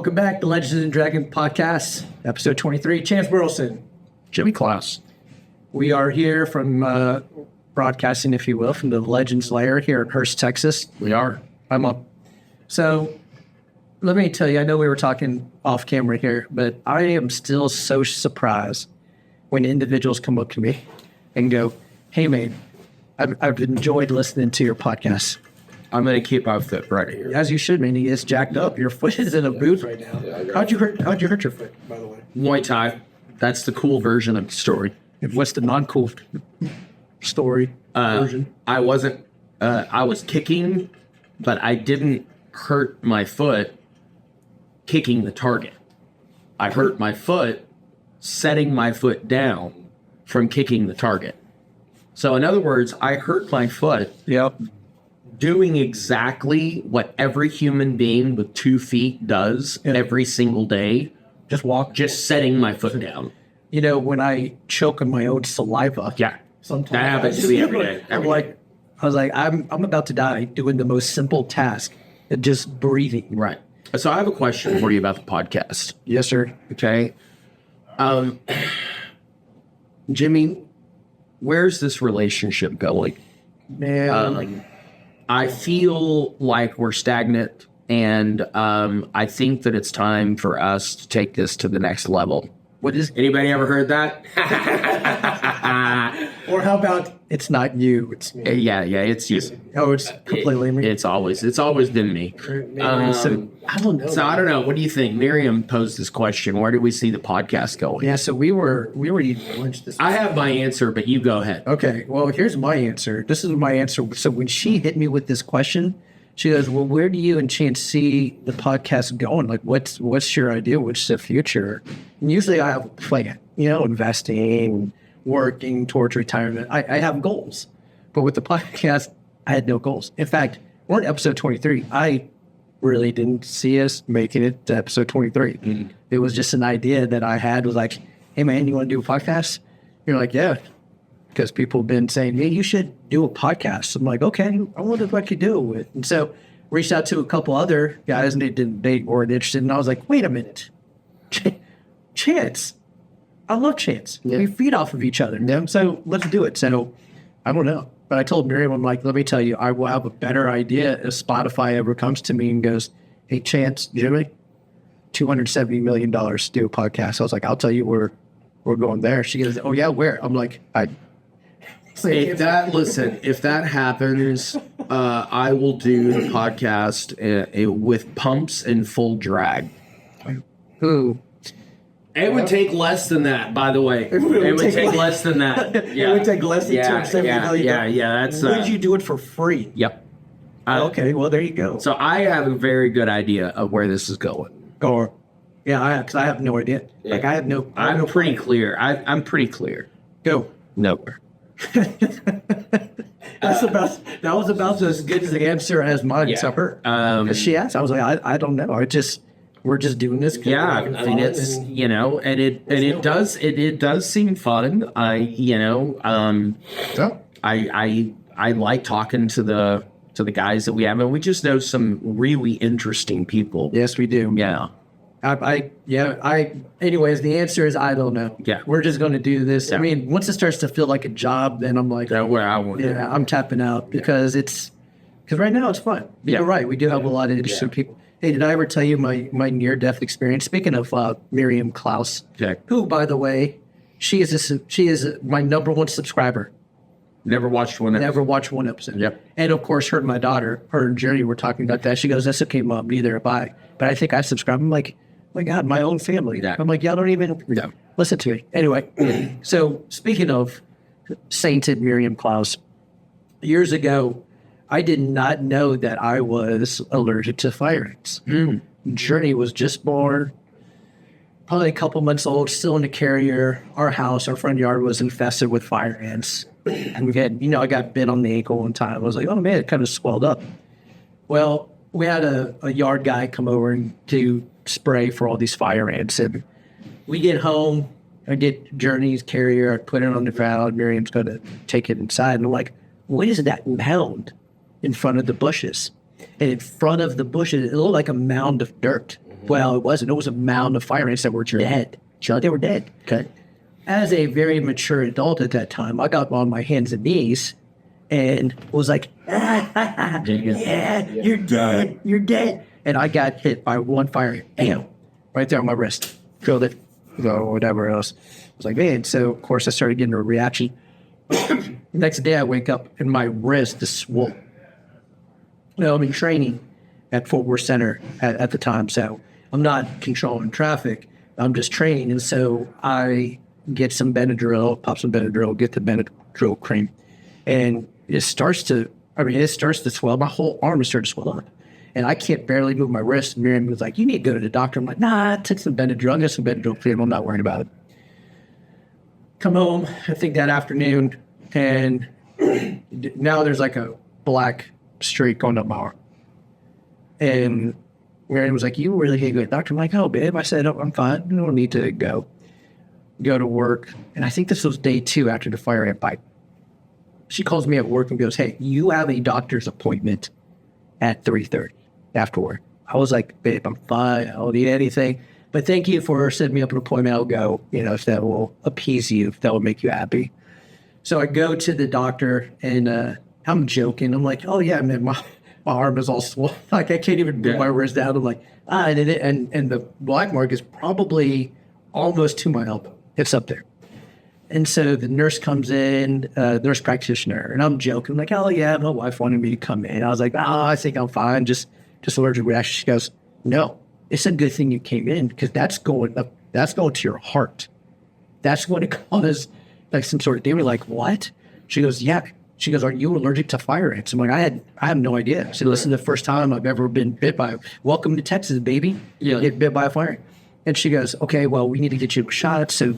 Welcome back to Legends and Dragons Podcast, episode 23. Chance Burleson, Jimmy Klaus. We are here from broadcasting, if you will, from the Legends Lair here in Hurst, Texas. We are. I'm up. So let me tell you, I know we were talking off camera here, but I am still so surprised when individuals come up to me and go, hey, man, I've enjoyed listening to your podcast. I'm going to keep my foot right here. As you should, man. He is jacked up. Your foot is in a boot right now. How'd you hurt your foot, by the way? Muay Thai. That's the cool version of the story. What's the non-cool story version? I wasn't, I was kicking, but I didn't hurt my foot kicking the target. I hurt my foot setting my foot down from kicking the target. So in other words, I hurt my foot. Yep. Doing exactly what every human being with 2 feet does every single day. Just setting my foot down. You know, when I choke on my own saliva. Yeah. Sometimes that happens to me every day. I was like, I'm about to die doing the most simple task of just breathing. Right. So I have a question for you about the podcast. Yes, sir. Okay. Jimmy, where's this relationship going? Man. I feel like we're stagnant, and I think that it's time for us to take this to the next level. What is? Anybody ever heard that? Or how about it's not you, it's me? Yeah, it's you. Oh, it's completely me. It's always been me. So I don't know. So I don't know. What do you think? Miriam posed this question. Where do we see the podcast going? Yeah. So we were eating lunch this. I have my answer, but you go ahead. Okay. Well, here's my answer. This is my answer. So when she hit me with this question, she goes, "Well, where do you and Chance see the podcast going? Like, what's your idea? What's the future?" And usually I have a plan. You know, investing, working towards retirement. I have goals. But with the podcast, I had no goals. In fact, we're in episode 23. I really didn't see us making it to episode 23. Mm-hmm. It was just an idea that I had. Was like, hey, man, you want to do a podcast? You're like, yeah. Because people have been saying, hey, you should do a podcast. I'm like, okay, I wonder if I could do it. And so reached out to a couple other guys, and they weren't interested. And I was like, wait a minute. Chance. I love Chance. Yeah. We feed off of each other. Yeah. So let's do it. So I don't know. But I told Miriam, I'm like, let me tell you, I will have a better idea if Spotify ever comes to me and goes, hey, Chance, Jimmy, $270 million to do a podcast. I was like, I'll tell you where we're going there. She goes, oh, yeah, where? I'm like, if that happens, I will do the podcast with pumps and full drag. Who? It would take less than that, by the way. It would take less than that. Yeah. It would take less than $270 million. Yeah. Would you do it for free? Yep. Okay, well, there you go. So I have a very good idea of where this is going. Yeah, because I have no idea. Yeah. Like, I'm pretty clear. I'm pretty clear. Go. Nowhere. That was about as good as the answer as mine. Yeah. So her. She asked. I was like, I don't know. We're just doing this. Yeah, I mean, it's, you know, and it does seem fun. I like talking to the guys that we have, and we just know some really interesting people. Yes, we do. Yeah. Anyways, the answer is I don't know. Yeah. We're just going to do this. Yeah. I mean, once it starts to feel like a job, then I'm like, I'm tapping out because right now it's fun. Yeah. You're right. We do have a lot of interesting people. Hey, did I ever tell you my near-death experience? Speaking of Miriam Klaus, who, by the way, she is my number one subscriber. Never watched one episode. Yep. And of course, her and my daughter, her and Jerry were talking about that. She goes, that's okay, Mom, neither have I. But I think I subscribe. I'm like, my God, my own family. Yeah. I'm like, y'all don't even listen to me. Anyway, so speaking of sainted Miriam Klaus, years ago, I did not know that I was allergic to fire ants. Journey was just born, probably a couple months old, still in the carrier. Our front yard was infested with fire ants. And we had, I got bit on the ankle one time. I was like, oh man, it kind of swelled up. Well, we had a yard guy come over and to spray for all these fire ants. And we get home, I get Journey's carrier, I put it on the ground. Miriam's going to take it inside. And I'm like, what is that mound in front of the bushes? And in front of the bushes, it looked like a mound of dirt. Well, it wasn't. It was a mound of fire ants that were dead. They were dead. Okay. As a very mature adult at that time, I got on my hands and knees and was like, yeah, you're dead. You're dead. And I got hit by one fire ant, right there on my wrist. Killed it. Or whatever else. I was like, man. So, of course, I started getting a reaction. Next day, I wake up and my wrist is swollen. I'm in training at Fort Worth Center at the time, so I'm not controlling traffic. I'm just training, and so I get some Benadryl, pop some Benadryl, get the Benadryl cream, and it starts to swell. My whole arm is starting to swell up, and I can't barely move my wrist. And Miriam was like, "You need to go to the doctor." I'm like, "Nah, I took some Benadryl. I got some Benadryl cream. I'm not worried about it." Come home, I think that afternoon, and now there's like a black streak going up my arm. And Miriam was like, "You really can't go to the doctor." I'm like, "Oh, babe." I said, "Oh, I'm fine. I don't need to go to work." And I think this was day 2 after the fire ant bite. She calls me at work and goes, "Hey, you have a doctor's appointment at 3:30 after work." I was like, "Babe, I'm fine. I don't need anything. But thank you for setting me up an appointment. I'll go, if that will appease you, if that will make you happy." So I go to the doctor and I'm joking. I'm like, "Oh yeah, man, my arm is all swollen. Like I can't even put my wrist down." I'm like, and the black mark is probably almost to my elbow. It's up there. And so the nurse comes in, nurse practitioner, and I'm joking, like, "Oh yeah, my wife wanted me to come in." I was like, "Oh, I think I'm fine. Just allergic reaction." She goes, "No, it's a good thing you came in because that's going up. That's going to your heart. That's going to cause like some sort of damage." Like, "What?" She goes, "Yeah." She goes, "Are you allergic to fire ants?" I'm like, I have no idea. She said, "This is the first time I've ever been bit by. Welcome to Texas, baby. You get bit by a fire ant." And she goes, "Okay, well, we need to get you a shot." So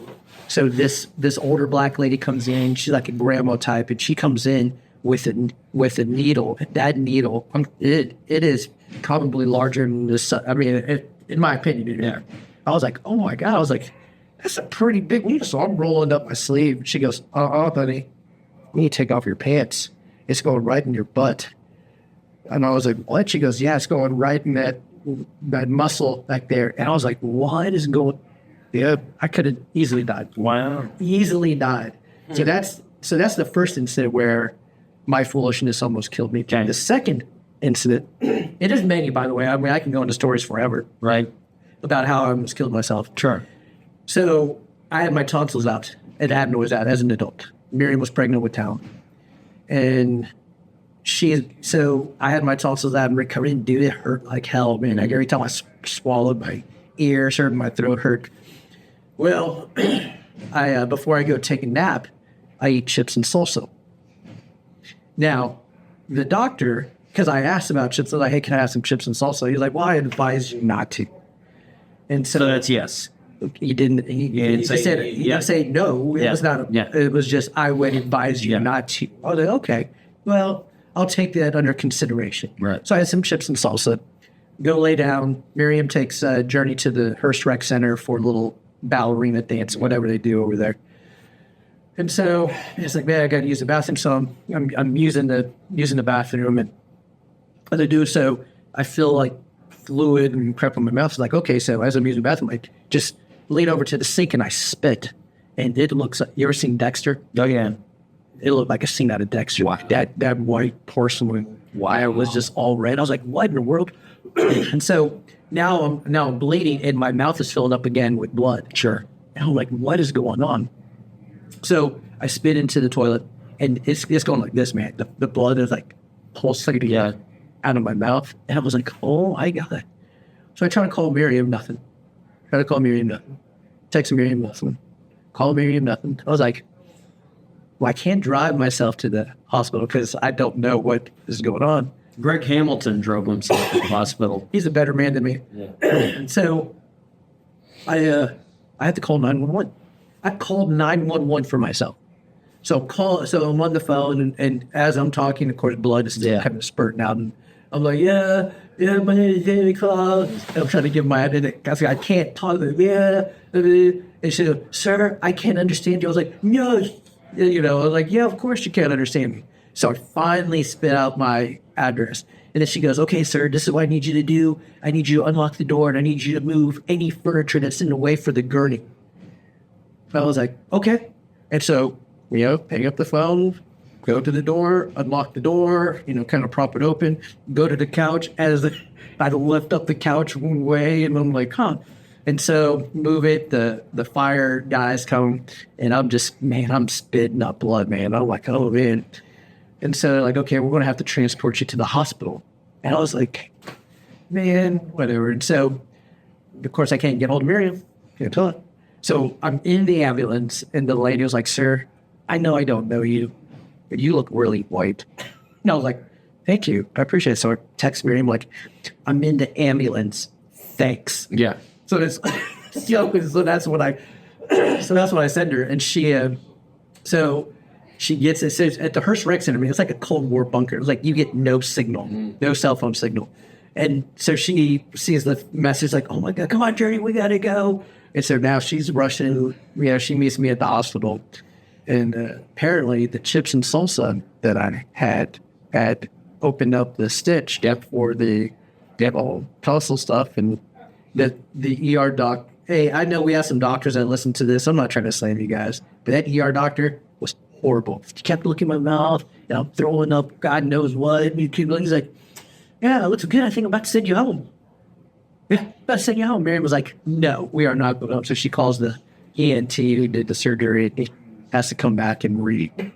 this older black lady comes in. She's like a grandma type, and she comes in with a needle. That needle, it is probably larger than the sun. I mean, in my opinion, yeah. I was like, "Oh my God!" I was like, "That's a pretty big needle." So I'm rolling up my sleeve. She goes, "Honey, you need to take off your pants. It's going right in your butt." And I was like, "What?" She goes, "Yeah, it's going right in that muscle back there." And I was like, "What is going?" Yeah, I could have easily died. Wow. Easily died. So that's the first incident where my foolishness almost killed me. Okay. The second incident, it is many, by the way. I mean, I can go into stories forever, Right. about how I almost killed myself. Sure. So I had my tonsils out, and Abner was out as an adult. Miriam was pregnant with Talon. And so I had my tonsils out and recovered. Dude, it hurt like hell, man. Like every time I swallowed, my ears hurt, my throat hurt. Well, before I go take a nap, I eat chips and salsa. Now, the doctor, because I asked about chips, I was like, "Hey, can I have some chips and salsa?" He's like, "Well, I advise you not to." And so that's yes. He didn't. He didn't say no. It was not. It was just I would advise you not to. I was like, "Okay, well, I'll take that under consideration." Right. So I had some chips and salsa. Go lay down. Miriam takes a journey to the Hearst Rec Center for a little ballerina dance, whatever they do over there. And so it's like, "Man, I got to use the bathroom." So I'm using the bathroom, and as I do so, I feel like fluid and crap in my mouth. It's like, okay, so as I'm using the bathroom, I just lean over to the sink and I spit, and it looks like, you ever seen Dexter? Oh yeah. It looked like a scene out of Dexter. Wow. That white porcelain wire was just all red. I was like, "What in the world?" And so now I'm bleeding, and my mouth is filled up again with blood. Sure. And I'm like, "What is going on?" So I spit into the toilet, and it's going like this, man. The blood is like pulsating out of my mouth, and I was like, "Oh my God!" So I try to call Miriam, nothing. Text Miriam, nothing. Call Miriam, nothing. I was like, "Well, I can't drive myself to the hospital because I don't know what is going on." Greg Hamilton drove himself to the hospital. He's a better man than me. Yeah. And so I had to call 911. I called 911 for myself. So I'm on the phone, and as I'm talking, of course, blood is still kind of spurting out, and I'm like, yeah, my name is Danny Claus. And I'm trying to give my identity. I can't talk. Yeah. And she said, "Sir, I can't understand you." I was like, "No." I was like, "Yeah, of course you can't understand me." So I finally spit out my address. And then she goes, okay, sir, this is what I need you to do. I need you to unlock the door and I need you to move any furniture that's in the way for the gurney. I was like, okay. And so, hang up the phone, go to the door, unlock the door, kind of prop it open, go to the couch. As I lift up the couch one way, and I'm like, huh. And so move it, the fire guys come, and I'm spitting up blood, man. I'm like, oh, man. And so they're like, okay, we're going to have to transport you to the hospital. And I was like, man, whatever. And so, of course, I can't get hold of Miriam. Can't tell her. So I'm in the ambulance, and the lady was like, sir, I know I don't know you, but you look really white. And I was like, thank you. I appreciate it. So I text Miriam, like, I'm in the ambulance. Thanks. Yeah. So that's so that's what I sent her. And she gets it. So at the Hearst Rec Center, it's like a Cold War bunker. It's like you get no signal, no cell phone signal. And so she sees the message like, oh my God, come on, Journey, we got to go. And so now she's rushing. She meets me at the hospital. And apparently the chips and salsa that I had opened up the stitch for the tonsil stuff. And the ER doc, hey, I know we have some doctors that listen to this. I'm not trying to slam you guys. But that ER doctor was horrible. He kept looking at my mouth. And I'm throwing up God knows what. He's like, yeah, it looks good. I think I'm about to send you home. Yeah, about to send you home. Miriam was like, no, we are not going home. So she calls the ENT who did the surgery. He has to come back and rebirth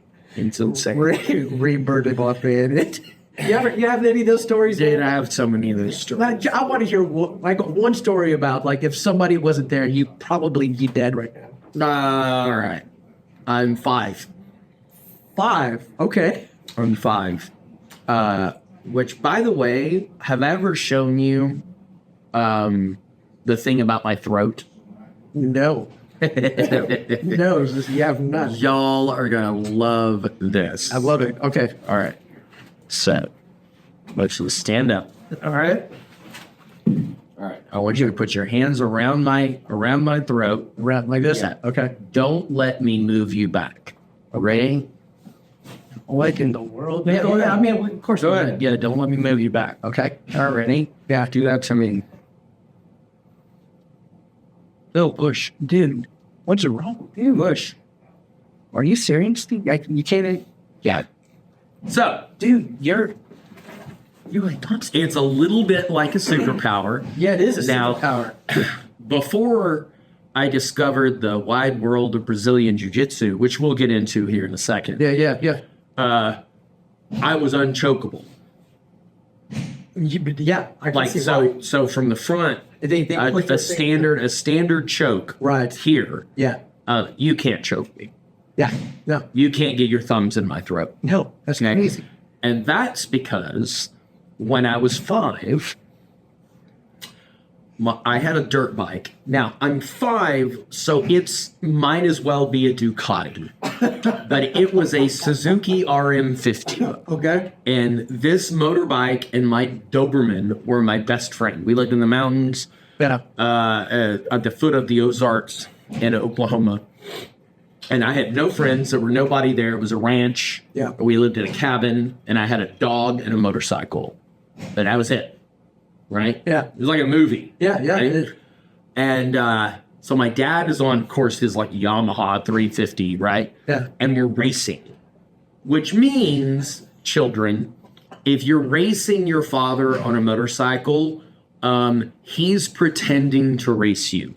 it off, man. You have any of those stories? Dude, I have so many of those stories. I want to hear one story about, like, if somebody wasn't there, you'd probably be dead right now. All right. I'm 5. 5? Okay. I'm 5. Which, by the way, have I ever shown you the thing about my throat? No. No, you have not. Y'all are going to love this. I love it. Okay. All right. So, let's just stand up. All right. All right. I want you to put your hands around my throat. Around like this? Yeah. Okay. Don't let me move you back. Ready? What in the world? Yeah, I mean, of course. Go ahead. Yeah, don't let me move you back. Okay. All right, ready? Yeah. Do that to me. Bill Bush. Dude, what's wrong with you, Bush? Are you serious? You can't. Yeah. So, Dude, you're like nuts. it's a little bit like a superpower. Yeah, it is a Now- superpower. Before I discovered the wide world of Brazilian Jiu-Jitsu, which we'll get into here in a second, Yeah. I was unchokeable. Yeah, I can Like, see why. so from the front, They put a their standard choke Right. here, Yeah. you can't choke me. Yeah. No. You can't get your thumbs in my throat. No. That's Okay? crazy. And that's because when I was 5, I had a dirt bike. Now, I'm 5, so it's might as well be a Ducati. But it was a Suzuki RM50. Okay. And this motorbike and my Doberman were my best friend. We lived in the mountains Yeah. at the foot of the Ozarks in Oklahoma. And I had no friends. There were nobody there. It was a ranch. Yeah. We lived in a cabin, and I had a dog and a motorcycle. But that was it. Right? Yeah. It was like a movie. Yeah. Right? It is. And so my dad is on, of course, his like Yamaha 350, right? Yeah. And we're racing, which means, children, if you're racing your father on a motorcycle, he's pretending to race you.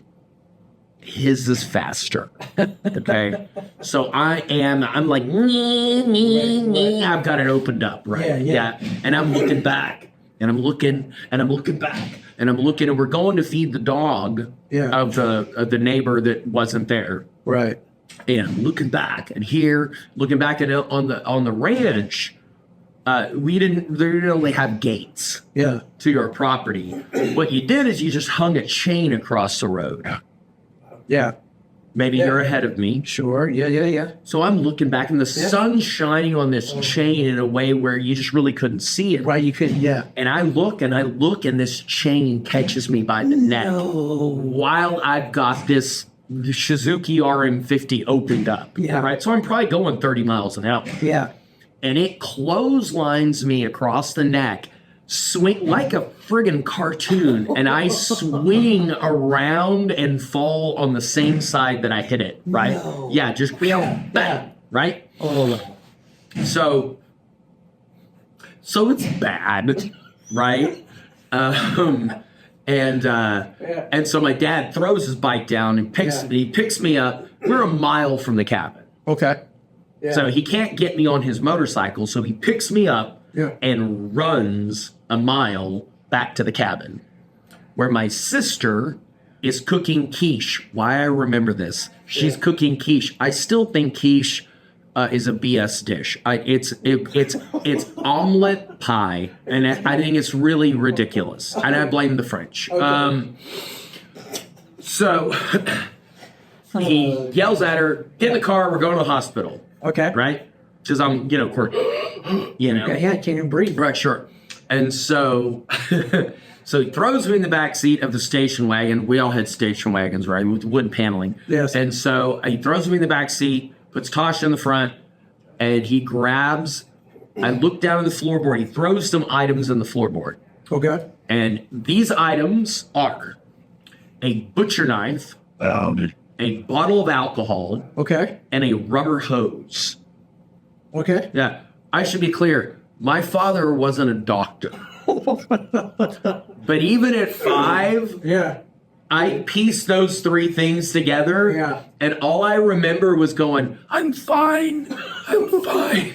His is faster. Okay. So I'm like, I've got it opened up, right? Yeah. And I'm looking back and I'm looking and I'm looking back and I'm looking and we're going to feed the dog of the neighbor that wasn't there. Right. And I'm looking back and here, looking back at it on the ranch, they didn't really have gates Yeah. to your property. What you did is you just hung a chain across the road. Yeah. Maybe you're ahead of me. Sure. Yeah. So I'm looking back and the sun's shining on this chain in a way where you just really couldn't see it. Right. You could. Yeah. And I look and this chain catches me by the neck while I've got this Suzuki RM50 opened up. Yeah. Right. So I'm probably going 30 miles an hour. Yeah. And it clotheslines me across the neck, swing like a friggin' cartoon, and I swing around and fall on the same side that I hit it, right? No. Yeah, just bang, right? Oh, So it's bad, right? And so my dad throws his bike down and picks me up. We're a mile from the cabin. okay. So he can't get me on his motorcycle, so he picks me up and runs a mile back to the cabin, where my sister is cooking quiche. Why I remember this. She's cooking quiche. I still think quiche is a BS dish. It's omelet pie, and I think it's really ridiculous. And I blame the French. So he yells at her, "Get in the car. We're going to the hospital." Okay. Right? Because I'm, Yeah, I can't even breathe. Right, sure. And so, so he throws me in the back seat of the station wagon. We all had station wagons, right, with wood paneling. Yes. And so he throws me in the back seat, puts Tasha in the front, and he grabs. I look down at the floorboard. He throws some items in the floorboard, Okay. and these items are a butcher knife, a bottle of alcohol, Okay. and a rubber hose. Okay. Yeah, I should be clear. My father wasn't a doctor. But even at 5, Yeah. I pieced those 3 things together. Yeah. And all I remember was going, "I'm fine. I'm fine."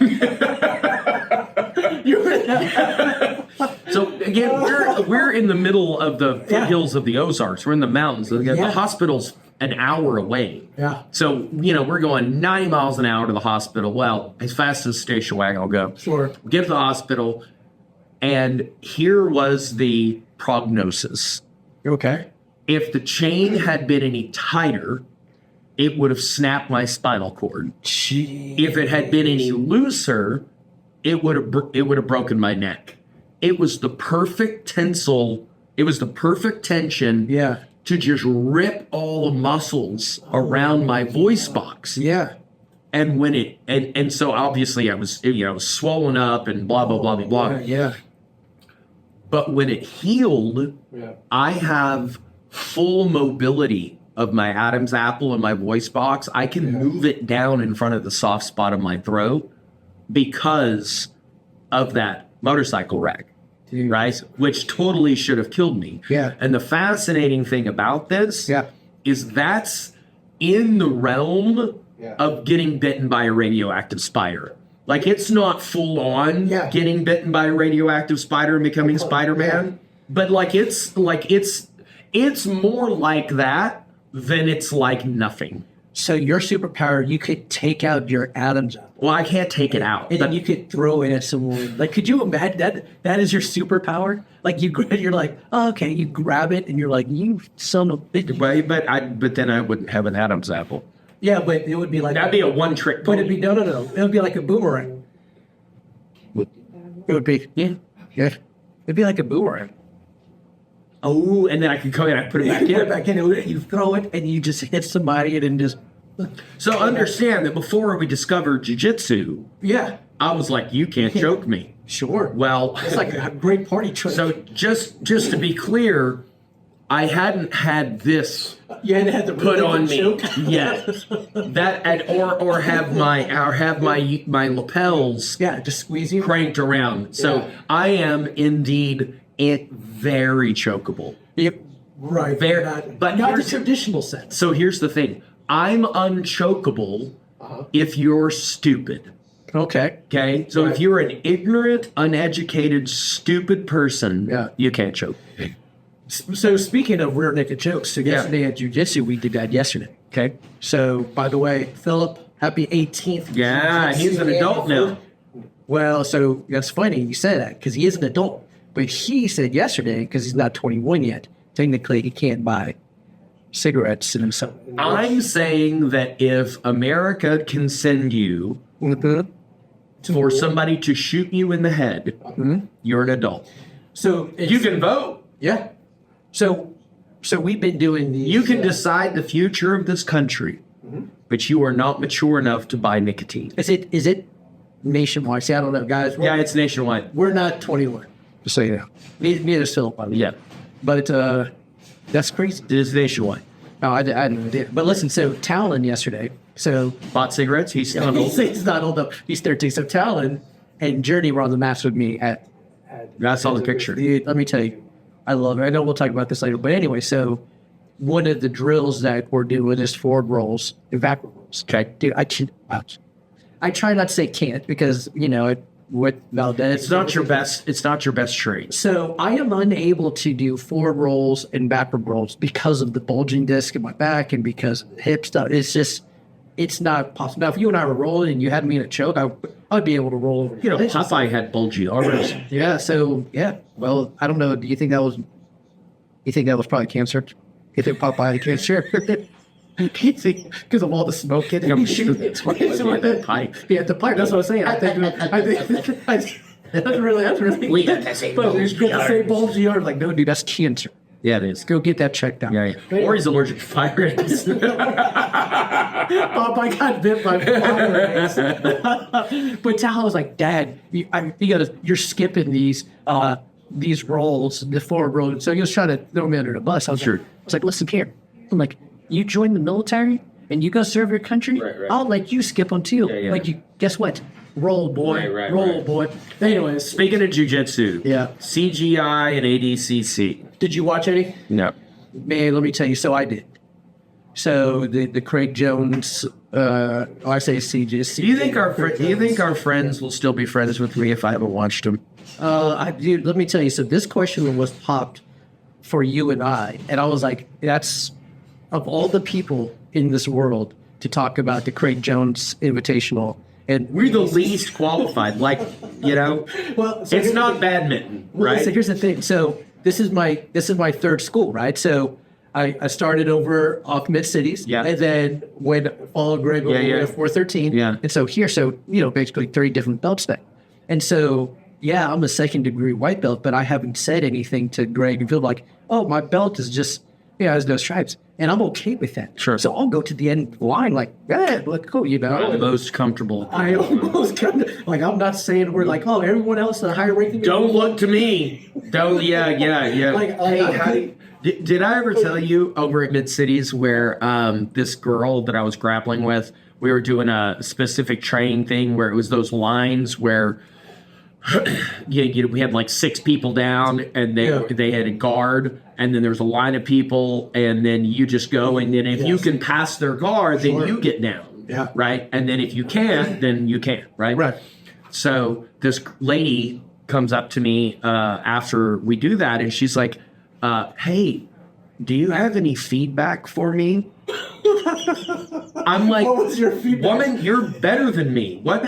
So again, we're in the middle of the foothills of the Ozarks. We're in the mountains. The hospital's an hour away. Yeah. So, we're going 90 miles an hour to the hospital. Well, as fast as the station wagon will go. Sure. Get to the hospital, and here was the prognosis. Okay. If the chain had been any tighter, it would have snapped my spinal cord. Jeez. If it had been any looser, it would have broken my neck. It was the perfect tensile. It was the perfect tension. Yeah. To just rip all the muscles around my voice box. Yeah. And when and so obviously I was, swollen up and blah, blah, blah, blah, blah. Yeah. But when it healed, I have full mobility of my Adam's apple and my voice box. I can move it down in front of the soft spot of my throat because of that motorcycle wreck. Dude. Right? Which totally should have killed me. Yeah. And the fascinating thing about this Yeah. is that's in the realm of getting bitten by a radioactive spider. Like, it's not full on getting bitten by a radioactive spider and becoming Spider-Man, but it's more like that than it's like nothing. So your superpower, you could take out your atoms, Well, I can't take it out. and then you could throw it at someone. Like, could you imagine that? That is your superpower. Like, you're like, oh, okay, you grab it, and you're like, you son of a bitch. But then I wouldn't have an Adam's apple. Yeah, but it would be like That'd be a one-trick But pony. it'd be no. It would be like a boomerang. It would be yeah. It'd be like a boomerang. Oh, and then I could go and I put it back You put it in. back in. You throw it, and you just hit somebody, and then just So understand that before we discovered jiu-jitsu, I was like, you can't choke me. Sure. Well, It's like a great party trick. so just to be clear, I hadn't had this you had to have the put on me choke. yet. Or have my lapels Just squeeze you. cranked around. So I am indeed very chokeable. Yep. Right. Very, But not the traditional sense. So here's the thing. I'm unchokeable if you're stupid. Okay. Okay? So if you're an ignorant, uneducated, stupid person, you can't choke. So speaking of rear-naked jokes, so yesterday at Jiu-Jitsu, we did that yesterday. Okay. So, by the way, Philip, happy 18th. Yeah, he's an adult now. Well, so that's funny you said that because he is an adult. But he said yesterday, because he's not 21 yet, technically he can't buy cigarettes in himself. I'm saying that if America can send you for somebody to shoot you in the head, you're an adult. So You can vote. Yeah. So we've been doing these. You can decide the future of this country, but you are not mature enough to buy nicotine. Is it nationwide? See, I don't know, guys. Yeah, it's nationwide. We're not 21. So yeah, neither still. Yeah. But that's crazy. It is nationwide. Oh, I had no idea. But listen, so Talon yesterday. So Bought cigarettes. He's still old. he's not old enough. He's 13. So Talon and Journey were on the maps with me at. I saw the picture. Dude, let me tell you, I love it. I know we'll talk about this later. But anyway, so one of the drills that we're doing is forward rolls and backward rolls. Okay. Dude, I try not to say can't because, with Valdez. It's not your best. It's not your best trait. So I am unable to do forward rolls and backward rolls because of the bulging disc in my back and because of the hip stuff. It's not possible. Now, if you and I were rolling and you had me in a choke, I'd be able to roll over. Popeye had bulgy arms. Yeah. So yeah. Well, I don't know. Do you think that was? You think that was probably cancer? You think Popeye had cancer? Because of all the smoke in it. The pipe. Yeah, the pipe. That's what I'm saying. I think that's really. We got the same bulgy got the same bulgy arm. Like, no, dude, that's cancer. Yeah, it is. Go get that checked out. Yeah. Or he's allergic to fire ants. Popeye got bit by fire ants. But Tal was like, Dad, you're skipping these rolls, the forward roll. So he was trying to throw me under the bus. I was like, listen here. I'm like, you join the military and you go serve your country. Right. I'll let you skip them too. Yeah. Like guess what? Roll, boy. Roll, boy. Anyways, Speaking of jiu-jitsu, Yeah. CGI and ADCC. did you watch any? No. Man, let me tell you. So I did. So the Craig Jones, I say CJ. Do you think our friends will still be friends with me if I haven't watched them? Dude, let me tell you. So this question was popped for you and I was like, that's of all the people in this world to talk about the Craig Jones Invitational. And We're the least qualified. Well, so it's not badminton, right? So here's the thing. So this is my third school, right? So I started over off Mid Cities, Yeah. and then followed Greg over to 413, Yeah. and so here, basically 3 different belts there, and so yeah, I'm a 2nd degree white belt, but I haven't said anything to Greg and feel like, oh, my belt is just has no stripes, and I'm okay with that. Sure. So I'll go to the end line like, yeah, look cool, The most comfortable. I almost kind of like I'm not saying we're like, oh, everyone else in a higher ranking. Don't look to me. Don't. Yeah. Did I ever tell you over at Mid Cities where this girl that I was grappling with, we were doing a specific training thing where it was those lines where we had like 6 people down and they had a guard and then there's a line of people and then you just go and then if you can pass their guard, then you get down. Yeah. Right. And then if you can't, then you can't. Right. Right. So this lady comes up to me after we do that and she's like, hey, do you have any feedback for me? I'm like, What was your feedback? Woman, you're better than me. Why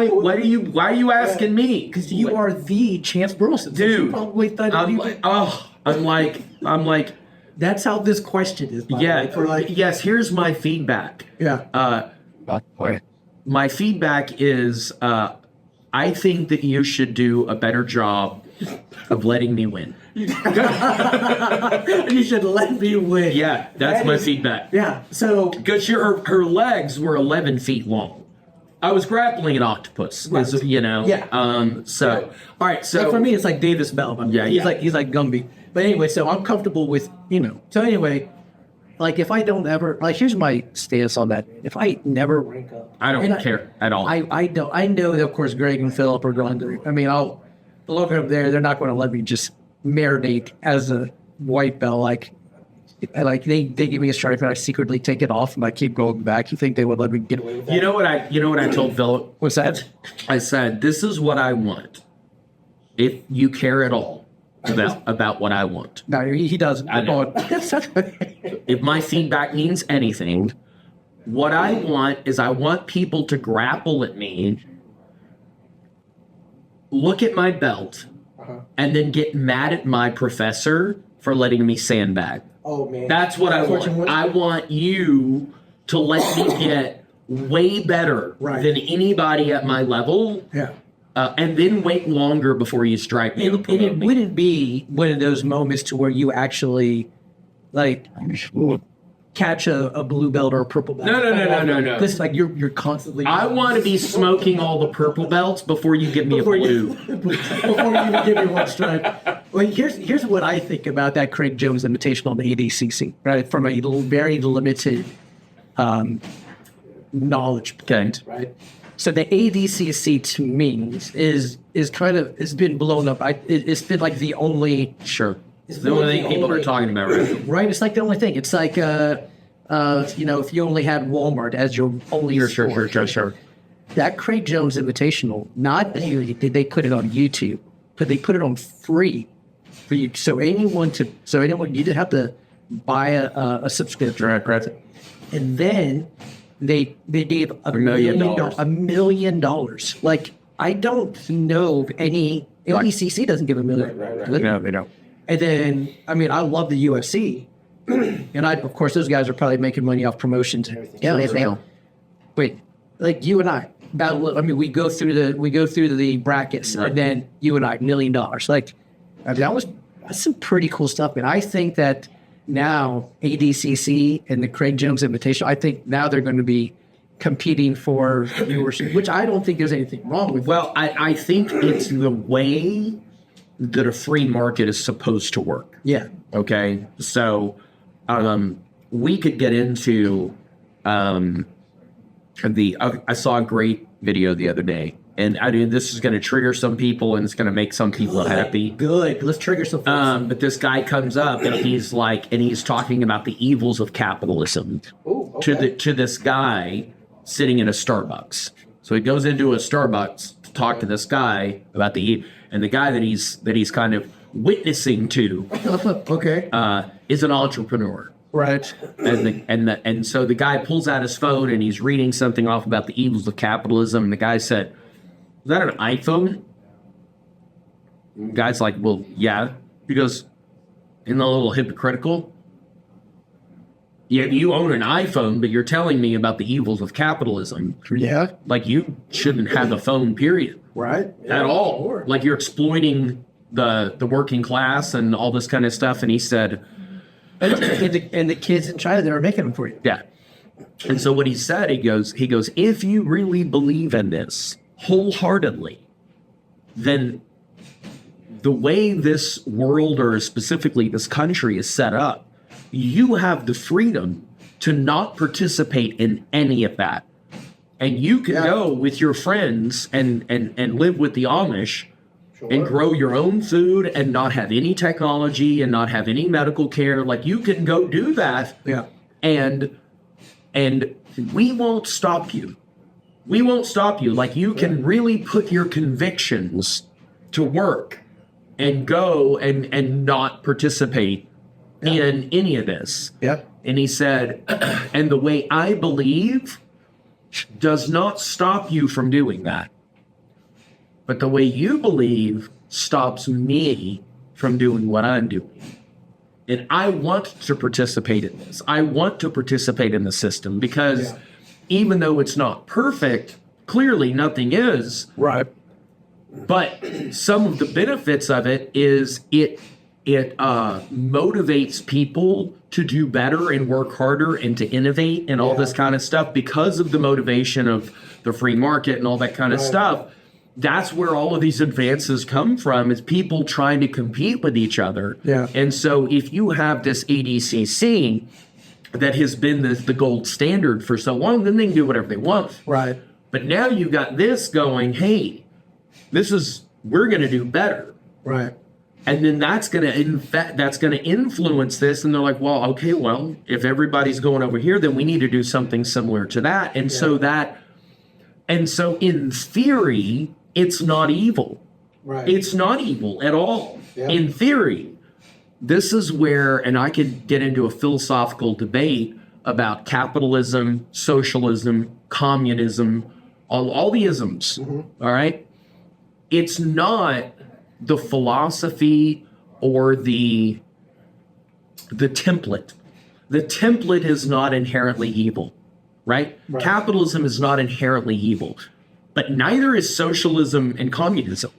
are you asking me? Because you are the Chance Burleson. Dude, You probably thought I'm like, that's how this question is. By the way, for like, yes, here's my feedback. yeah. My feedback is, I think that you should do a better job of letting me win. You should let me win. Yeah, that's my feedback. Yeah. So Because her legs were 11 feet long. I was grappling an octopus, Right. Yeah. So, all right. So like for me, it's like Davis Bell. He's like Gumby. But anyway, so I'm comfortable with So anyway, like if I don't ever here's my stance on that. If I never rank up, I don't care at all. I don't. I know that of course Greg and Philip are going to. I mean, I'll look up there. They're not going to let me just marinate as a white belt. Like they give me a stripe and I secretly take it off and I keep going back. You think they would let me get away with that? You know what I told Philip? What's that? I said, this is what I want. If you care at all about what I want. No, he doesn't. I know. If my feedback means anything, what I want is I want people to grapple at me, look at my belt, and then get mad at my professor for letting me sandbag. Oh man, That's what I want. I want you to let me get way better than anybody at my level. Yeah. And then wait longer before you strike me. And it wouldn't be one of those moments to where you actually, like, catch a blue belt or a purple belt. No. This is like you're constantly. I want to be smoking all the purple belts before you give me a blue. Before you even give me one stripe. Well, here's what I think about that Craig Jones Invitational on the ADCC, right? From a very limited knowledge point, right? So the ADCC to me is kind of, it's been blown up. It's been like the only. Sure. It's the only thing people are talking about right now. Right, it's like the only thing. It's like, if you only had Walmart as your only Sure. That Craig Jones Invitational, not only did they put it on YouTube, but they put it on free for you. So anyone, you didn't have to buy a subscription. Right. And then they gave $1 million. Like, I don't know of any, LECC doesn't give $1 million. Right. No, they don't. And then, I mean, I love the UFC. And of course, those guys are probably making money off promotions and everything. Yeah, wait, like you and I, we go through the brackets, right. And then you and I, $1 million. Like, that's some pretty cool stuff. And I think that now ADCC and the Craig Jones Invitational, I think now they're going to be competing for viewership, which I don't think there's anything wrong with. Well, I think it's the way that a free market is supposed to work. Yeah. Okay. So, we could get into, I saw a great video the other day, and I mean, this is going to trigger some people and it's going to make some people happy. Good. Let's trigger some folks. But this guy comes up and he's talking about the evils of capitalism. Ooh, okay. to this guy sitting in a Starbucks. So he goes into a Starbucks to talk to this guy about and the guy that he's kind of witnessing to, okay, is an entrepreneur, right? And so the guy pulls out his phone and he's reading something off about the evils of capitalism. And the guy said, "Is that an iPhone?" And the guy's like, "Well, yeah." He goes, "Isn't that a little hypocritical? Yeah, you own an iPhone, but you're telling me about the evils of capitalism. Yeah, like you shouldn't have a phone, period." Right. At all. Sure. Like you're exploiting the working class and all this kind of stuff. And he said, and the kids in China that are making them for you. Yeah. And so what he said, he goes, if you really believe in this wholeheartedly, then the way this world, or specifically this country, is set up, you have the freedom to not participate in any of that. And you can go with your friends and live with the Amish, and grow your own food and not have any technology and not have any medical care. Like, you can go do that. Yeah. And we won't stop you. We won't stop you. Like, you can really put your convictions to work and go and not participate in any of this. Yeah. And he said, and the way I believe does not stop you from doing that. But the way you believe stops me from doing what I'm doing. And I want to participate in this. I want to participate in the system because even though it's not perfect, clearly nothing is. Right. But some of the benefits of it is it motivates people to do better and work harder and to innovate and all this kind of stuff because of the motivation of the free market and all that kind of stuff. That's where all of these advances come from, is people trying to compete with each other. Yeah. And so if you have this ADCC that has been the gold standard for so long, then they can do whatever they want. Right. But now you've got this going, hey, we're going to do better. Right. And then that's going to influence this. And they're like, well, okay, well, if everybody's going over here, then we need to do something similar to that. And so in theory, it's not evil. Right. It's not evil at all. Yeah. In theory, this is where, and I could get into a philosophical debate about capitalism, socialism, communism, all the isms. Mm-hmm. All right. It's not the philosophy or the template. The template is not inherently evil, right? Capitalism is not inherently evil, but neither is socialism and communism.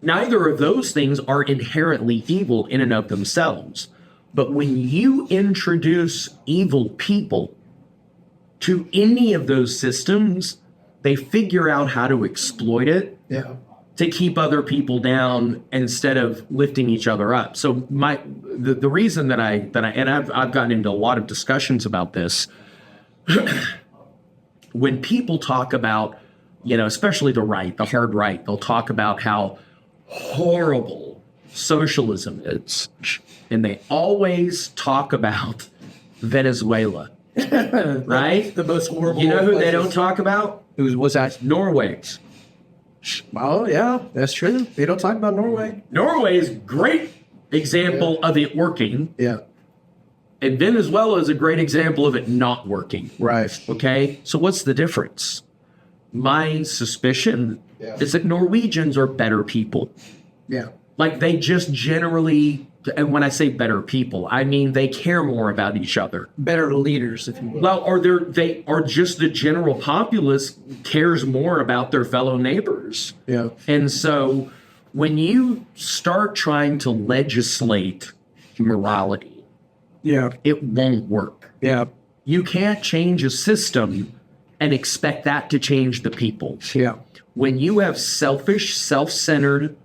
Neither of those things are inherently evil in and of themselves. But when you introduce evil people to any of those systems, they figure out how to exploit it to keep other people down instead of lifting each other up. So the reason that I've gotten into a lot of discussions about this, when people talk about, especially the right, the hard right, they'll talk about how horrible socialism is. And they always talk about Venezuela, right? The most horrible. You know who they don't talk about? What's that? Norway's. Oh, yeah, that's true. They don't talk about Norway. Norway is a great example of it working. Yeah. And Venezuela is a great example of it not working. Right. Okay? So what's the difference? My suspicion is that Norwegians are better people. Yeah. Like they just generally, and when I say better people, I mean they care more about each other. Better leaders, if you will. Well, or they are just the general populace cares more about their fellow neighbors. Yeah. And so when you start trying to legislate morality, it won't work. Yeah. You can't change a system and expect that to change the people. Yeah. When you have selfish, self-centered,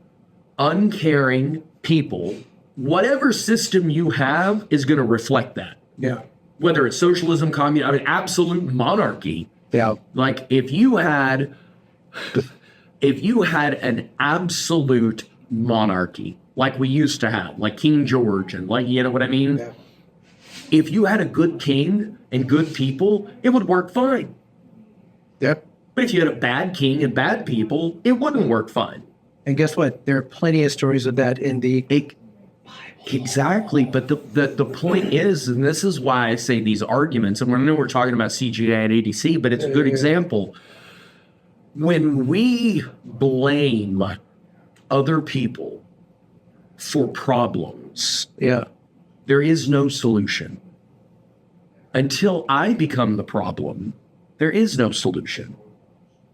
uncaring people, whatever system you have is going to reflect that. Yeah. Whether it's socialism, communism, absolute monarchy. Yeah. Like if you had an absolute monarchy, like we used to have, like King George, and like, you know what I mean? Yeah. If you had a good king and good people, it would work fine. Yep. But if you had a bad king and bad people, it wouldn't work fine. And guess what? There are plenty of stories of that in the Exactly. But the point is, and this is why I say these arguments, and I know we're talking about CGI and ADC, but it's a good example. When we blame other people for problems, there is no solution. Until I become the problem, there is no solution.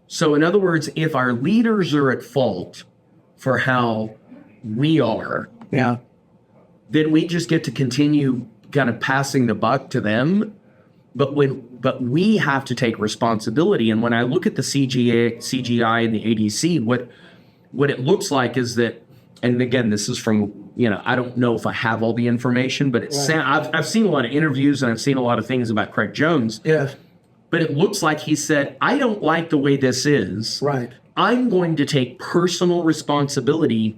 So in other words, if our leaders are at fault for how we are, then we just get to continue kind of passing the buck to them. But we have to take responsibility. And when I look at the CGI and the ADC, what it looks like is that, and again, this is from, I don't know if I have all the information, but I've seen a lot of interviews and I've seen a lot of things about Craig Jones. Yeah. But it looks like he said, I don't like the way this is. Right. I'm going to take personal responsibility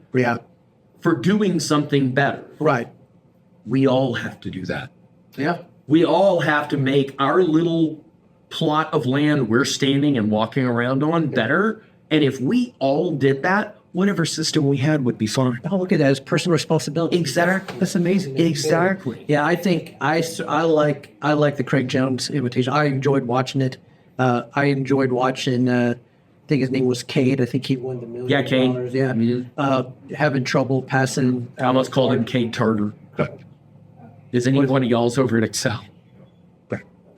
for doing something better. Right. We all have to do that. Yeah. We all have to make our little plot of land we're standing and walking around on better. And if we all did that, whatever system we had would be fine. Oh, look at that as personal responsibility. Exactly. That's amazing. Exactly. Yeah, I think I like the Craig Jones Invitation. I enjoyed watching it. I enjoyed watching. I think his name was Cade. I think he won the $1 million. Yeah, Cade. Yeah. Mm-hmm. Having trouble passing. I almost called him Cade Tartar. Is any one of y'all's over at Excel?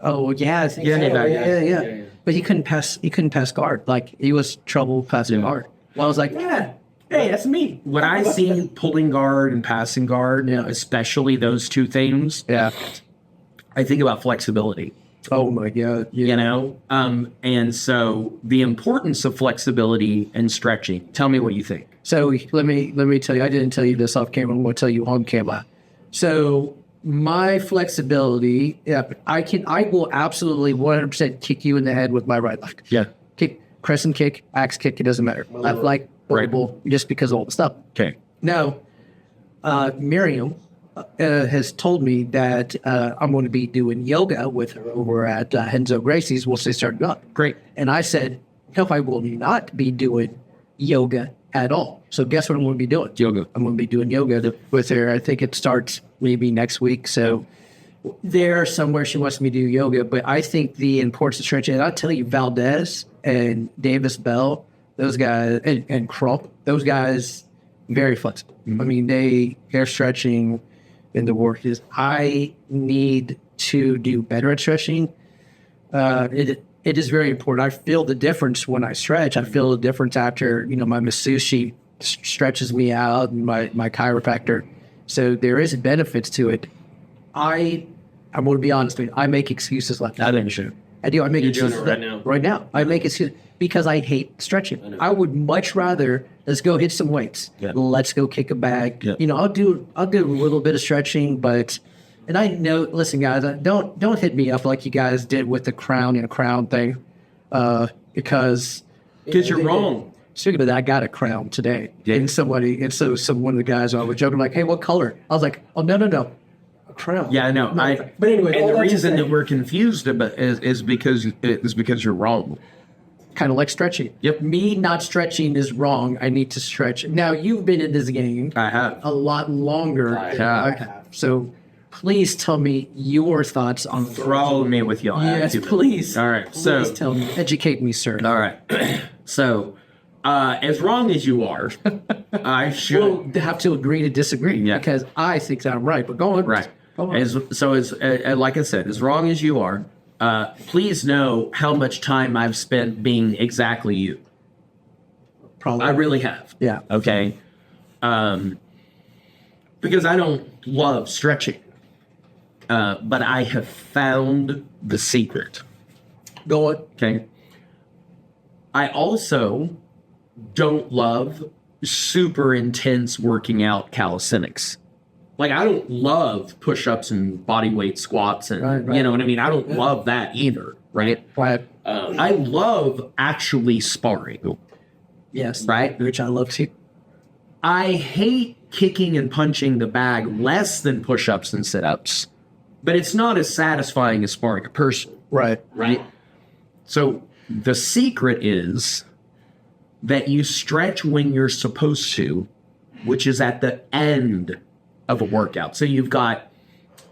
Oh yeah, I think so. Yeah. But he couldn't pass. He couldn't pass guard. Like he was trouble passing guard. Well, I was like, hey, that's me. When I see pulling guard and passing guard, especially those two things, I think about flexibility. Oh my God. Yeah. And so the importance of flexibility and stretching. Tell me what you think. So let me tell you. I didn't tell you this off camera. I'm going to tell you on camera. So my flexibility, I will absolutely 100% kick you in the head with my right leg. Yeah. Kick, crescent kick, axe kick. It doesn't matter. Left leg, just because of all the stuff. Okay. Now, Miriam has told me that I'm going to be doing yoga with her over at Henzo Gracie's once they start up. Great. And I said, no, I will not be doing yoga at all. So guess what I'm going to be doing? Yoga. I'm going to be doing yoga with her. I think it starts maybe next week. So there somewhere she wants me to do yoga. But I think the importance of stretching, and I'll tell you, Valdez and Davis Bell, those guys, and Crump, those guys, very flexible. Mm-hmm. I mean, they're stretching in the work is I need to do better at stretching. It is very important. I feel the difference when I stretch. I feel the difference after, my masseuse, she stretches me out, and my chiropractor. So there is benefits to it. I'm going to be honest with you. I make excuses like that. I think you should. I do. I make You're doing excuses it right now. Right now, I make excuses because I hate stretching. I would much rather let's go hit some weights. Yeah. Let's go kick a bag. Yeah. You know, I'll do a little bit of stretching, but and I know. Listen, guys, don't hit me up like you guys did with the crown thing, because You're wrong. speaking of that, I got a crown today, Yeah. and one of the guys I was joking like, "Hey, what color?" I was like, "Oh no. Crown." Yeah, I know. But anyway, and all the that to reason say- that we're confused about is because you're wrong. kind of like stretching. Yep. Me not stretching is wrong. I need to stretch. Now, you've been in this game I have. a lot longer than have. I have. So please tell me your thoughts on Follow me with y'all. Yes, please. All right. Please tell me. Educate me, sir. All right. So, as wrong as you are, I should. We'll have to agree to disagree Yeah. because I think that I'm right. But go on. Right. Go on. As like I said, as wrong as you are, please know how much time I've spent being exactly you. Probably. I really have. Yeah. Okay. Because I don't love stretching, but I have found the secret. Go on. Okay. I also don't love super intense working out calisthenics. Like, I don't love push-ups and body weight squats and, Right. you know what I mean? I don't love that either, right? Right. I love actually sparring, Yes. right? Which I love too. I hate kicking and punching the bag less than push-ups and sit-ups, but it's not as satisfying as sparring a person, Right. right? So the secret is that you stretch when you're supposed to, which is at the end of a workout. So you've got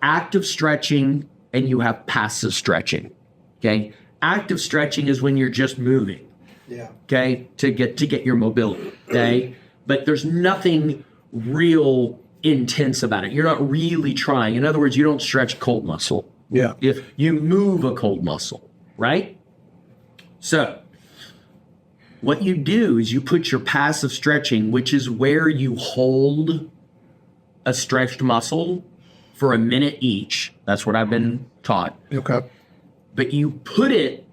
active stretching and you have passive stretching. Okay. Active stretching is when you're just moving. Yeah. Okay. To get your mobility. Okay. But there's nothing real intense about it. You're not really trying. In other words, you don't stretch a cold muscle. Yeah. If you move a cold muscle, right? So what you do is you put your passive stretching, which is where you hold a stretched muscle for a minute each. That's what I've been taught. Okay. But you put it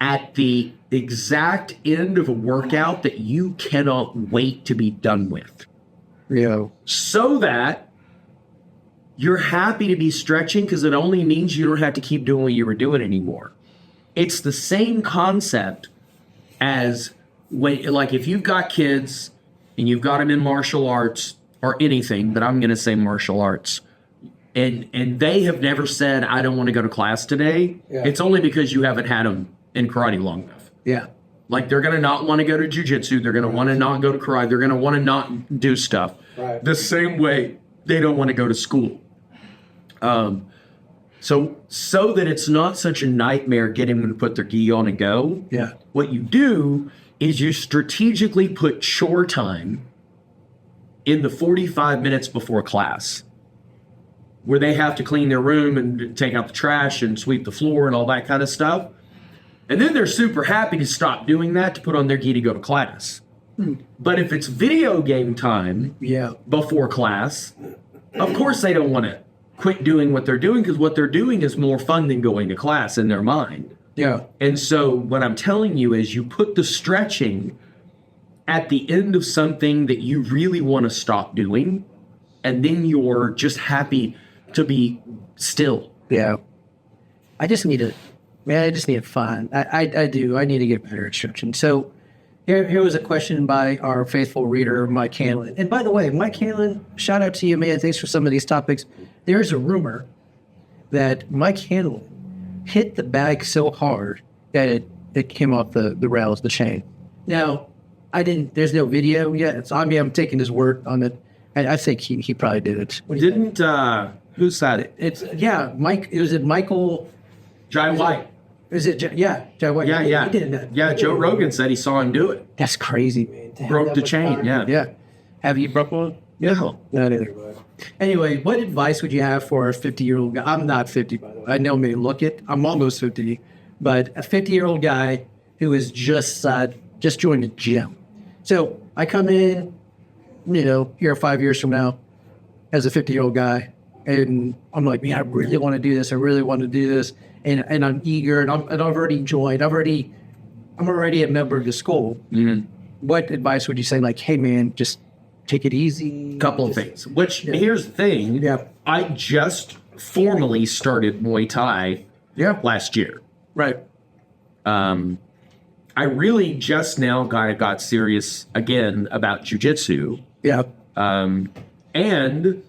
at the exact end of a workout that you cannot wait to be done with, Yeah. so that you're happy to be stretching because it only means you don't have to keep doing what you were doing anymore. It's the same concept as when, like, if you've got kids and you've got them in martial arts or anything, but I'm going to say martial arts, and they have never said, I don't want to go to class today. Yeah. It's only because you haven't had them in karate long enough. Yeah. Like, they're going to not want to go to jujitsu. They're going to want to not go to karate. They're going to want to not do stuff. Right. The same way they don't want to go to school. So that it's not such a nightmare getting them to put their gi on and go. Yeah. What you do is you strategically put chore time in the 45 minutes before class, where they have to clean their room and take out the trash and sweep the floor and all that kind of stuff. And then they're super happy to stop doing that to put on their gi to go to class. But if it's video game time Yeah. before class, of course they don't want to quit doing what they're doing, because what they're doing is more fun than going to class in their mind. Yeah. And so what I'm telling you is you put the stretching at the end of something that you really want to stop doing, and then you're just happy to be still. Yeah. I just need it. Man, I just need it fun. I do. I need to get better at stretching. So here was a question by our faithful reader, Mike Hanlon. And by the way, Mike Hanlon, shout out to you, man. Thanks for some of these topics. There's a rumor that Mike Hanlon hit the bag so hard that it came off the rails, the chain. Now, there's no video yet. I'm taking his word on it. I think he probably did it. What do you think? Who said it? Mike. Was it Michael? Jai White. Is it? Jai White. Yeah. He did that. Yeah, Joe Rogan said he saw him do it. That's crazy, man. To have Broke that the much chain, power. yeah. Yeah. Have you broke one? Yeah. No, neither. Anyway, what advice would you have for a 50-year-old guy? I'm not 50, by the way. I know me. Look it. I'm almost 50, but a 50-year-old guy who is just joined a gym. So I come in, here 5 years from now, as a 50-year-old guy. and I'm like, man, I really want to do this. I really want to do this. And I'm eager, and I've already joined. I'm already a member of the school. Mm-hmm. What advice would you say? Like, hey, man, just take it easy. Couple of things. Which, here's the thing. Yeah. I just formally started Muay Thai last year. Right. I really just now got serious again about jujitsu. Yeah. And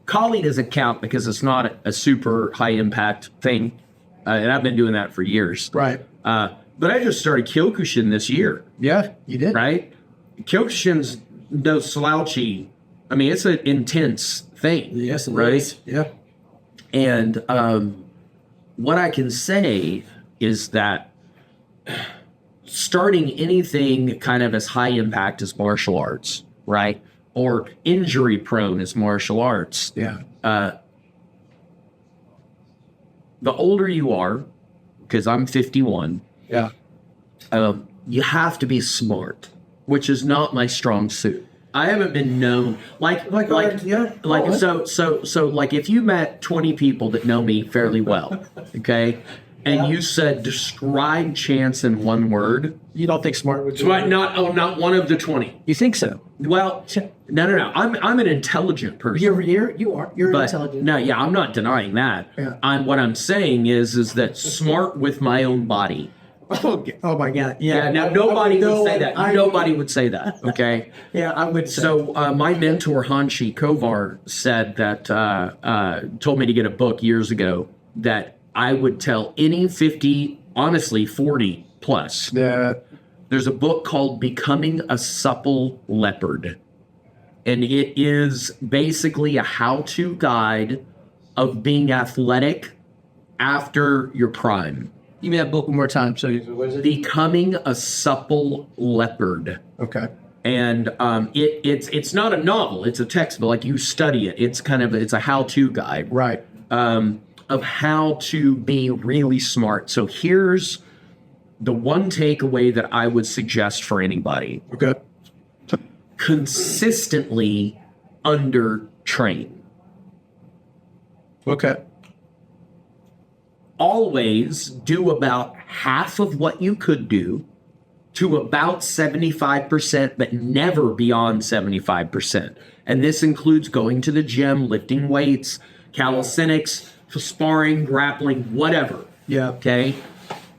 Kali doesn't count because it's not a super high impact thing. And I've been doing that for years. Right. But I just started Kyokushin this year. Yeah, you did. Right? Kyokushin's no slouchy. I mean, it's an intense thing. Yes, it right? is. Yeah. And what I can say is that starting anything kind of as high impact as martial arts, right? Or injury prone as martial arts. Yeah. The older you are, because I'm 51, Yeah. you have to be smart, which is not my strong suit. I haven't been known like if you met 20 people that know me fairly well, okay, and you said describe chance in one word, You don't think smart would do not one of the 20. You think so? Well, no. I'm an intelligent person. You're But intelligent. no, yeah, I'm not denying that. Yeah. What I'm saying is that smart with my own body. Oh my God. Yeah. Now nobody would say that. Nobody would say that. Okay. Yeah, I would say. So my mentor Hanshi Kovar said that told me to get a book years ago that I would tell any 50, honestly 40 plus. There's a book called Becoming a Supple Leopard. And it is basically a how-to guide of being athletic after your prime. Give me that book one more time. So, Becoming a Supple Leopard. okay. And it's not a novel, it's a textbook. Like you study it. It's a how-to guide. Right. Of how to be really smart. So here's the one takeaway that I would suggest for anybody. Okay. Consistently undertrain. Okay. Always do about half of what you could do to about 75%, but never beyond 75%. And this includes going to the gym, lifting weights, calisthenics, sparring, grappling, whatever. Yeah. Okay?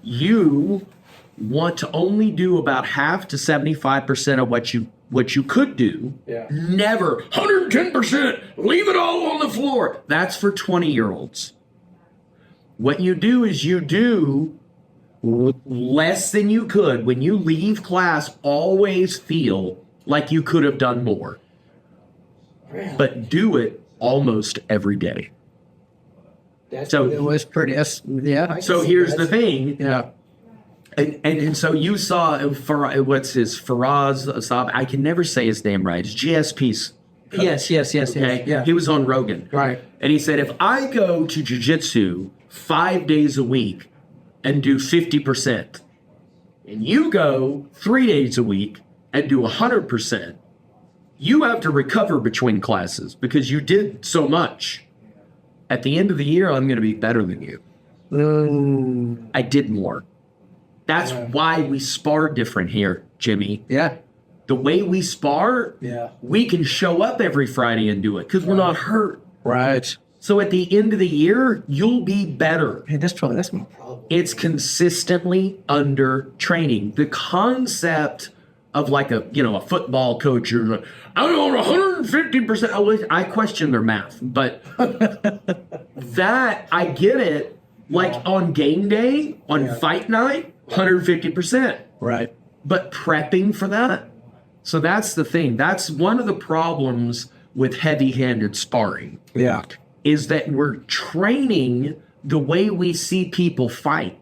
You want to only do about half to 75% of what you could do. Yeah. Never 110%, leave it all on the floor. That's for 20-year-olds. What you do is you do less than you could. When you leave class, always feel like you could have done more. But do it almost every day. So It was pretty. Yeah. So here's the thing. Yeah. And so you saw what's his Faraz Asab. I can never say his name right. It's GSP's. Yes. Okay. Yeah. He was on Rogan. Right. And he said, if I go to jiu-jitsu 5 days a week and do 50%, and you go 3 days a week and do 100%, you have to recover between classes because you did so much. At the end of the year, I'm going to be better than you. I did more. That's why we spar different here, Jimmy. Yeah. The way we spar, we can show up every Friday and do it because we're not hurt. Right. So at the end of the year, you'll be better. Hey, that's my problem. It's consistently under training. The concept of like a football coach, you're like, I'm on 150%. I question their math, but that I get it. Like on game day, on fight night, 150%. Right. But prepping for that. So that's the thing. That's one of the problems with heavy-handed sparring. Yeah. Is that we're training the way we see people fight.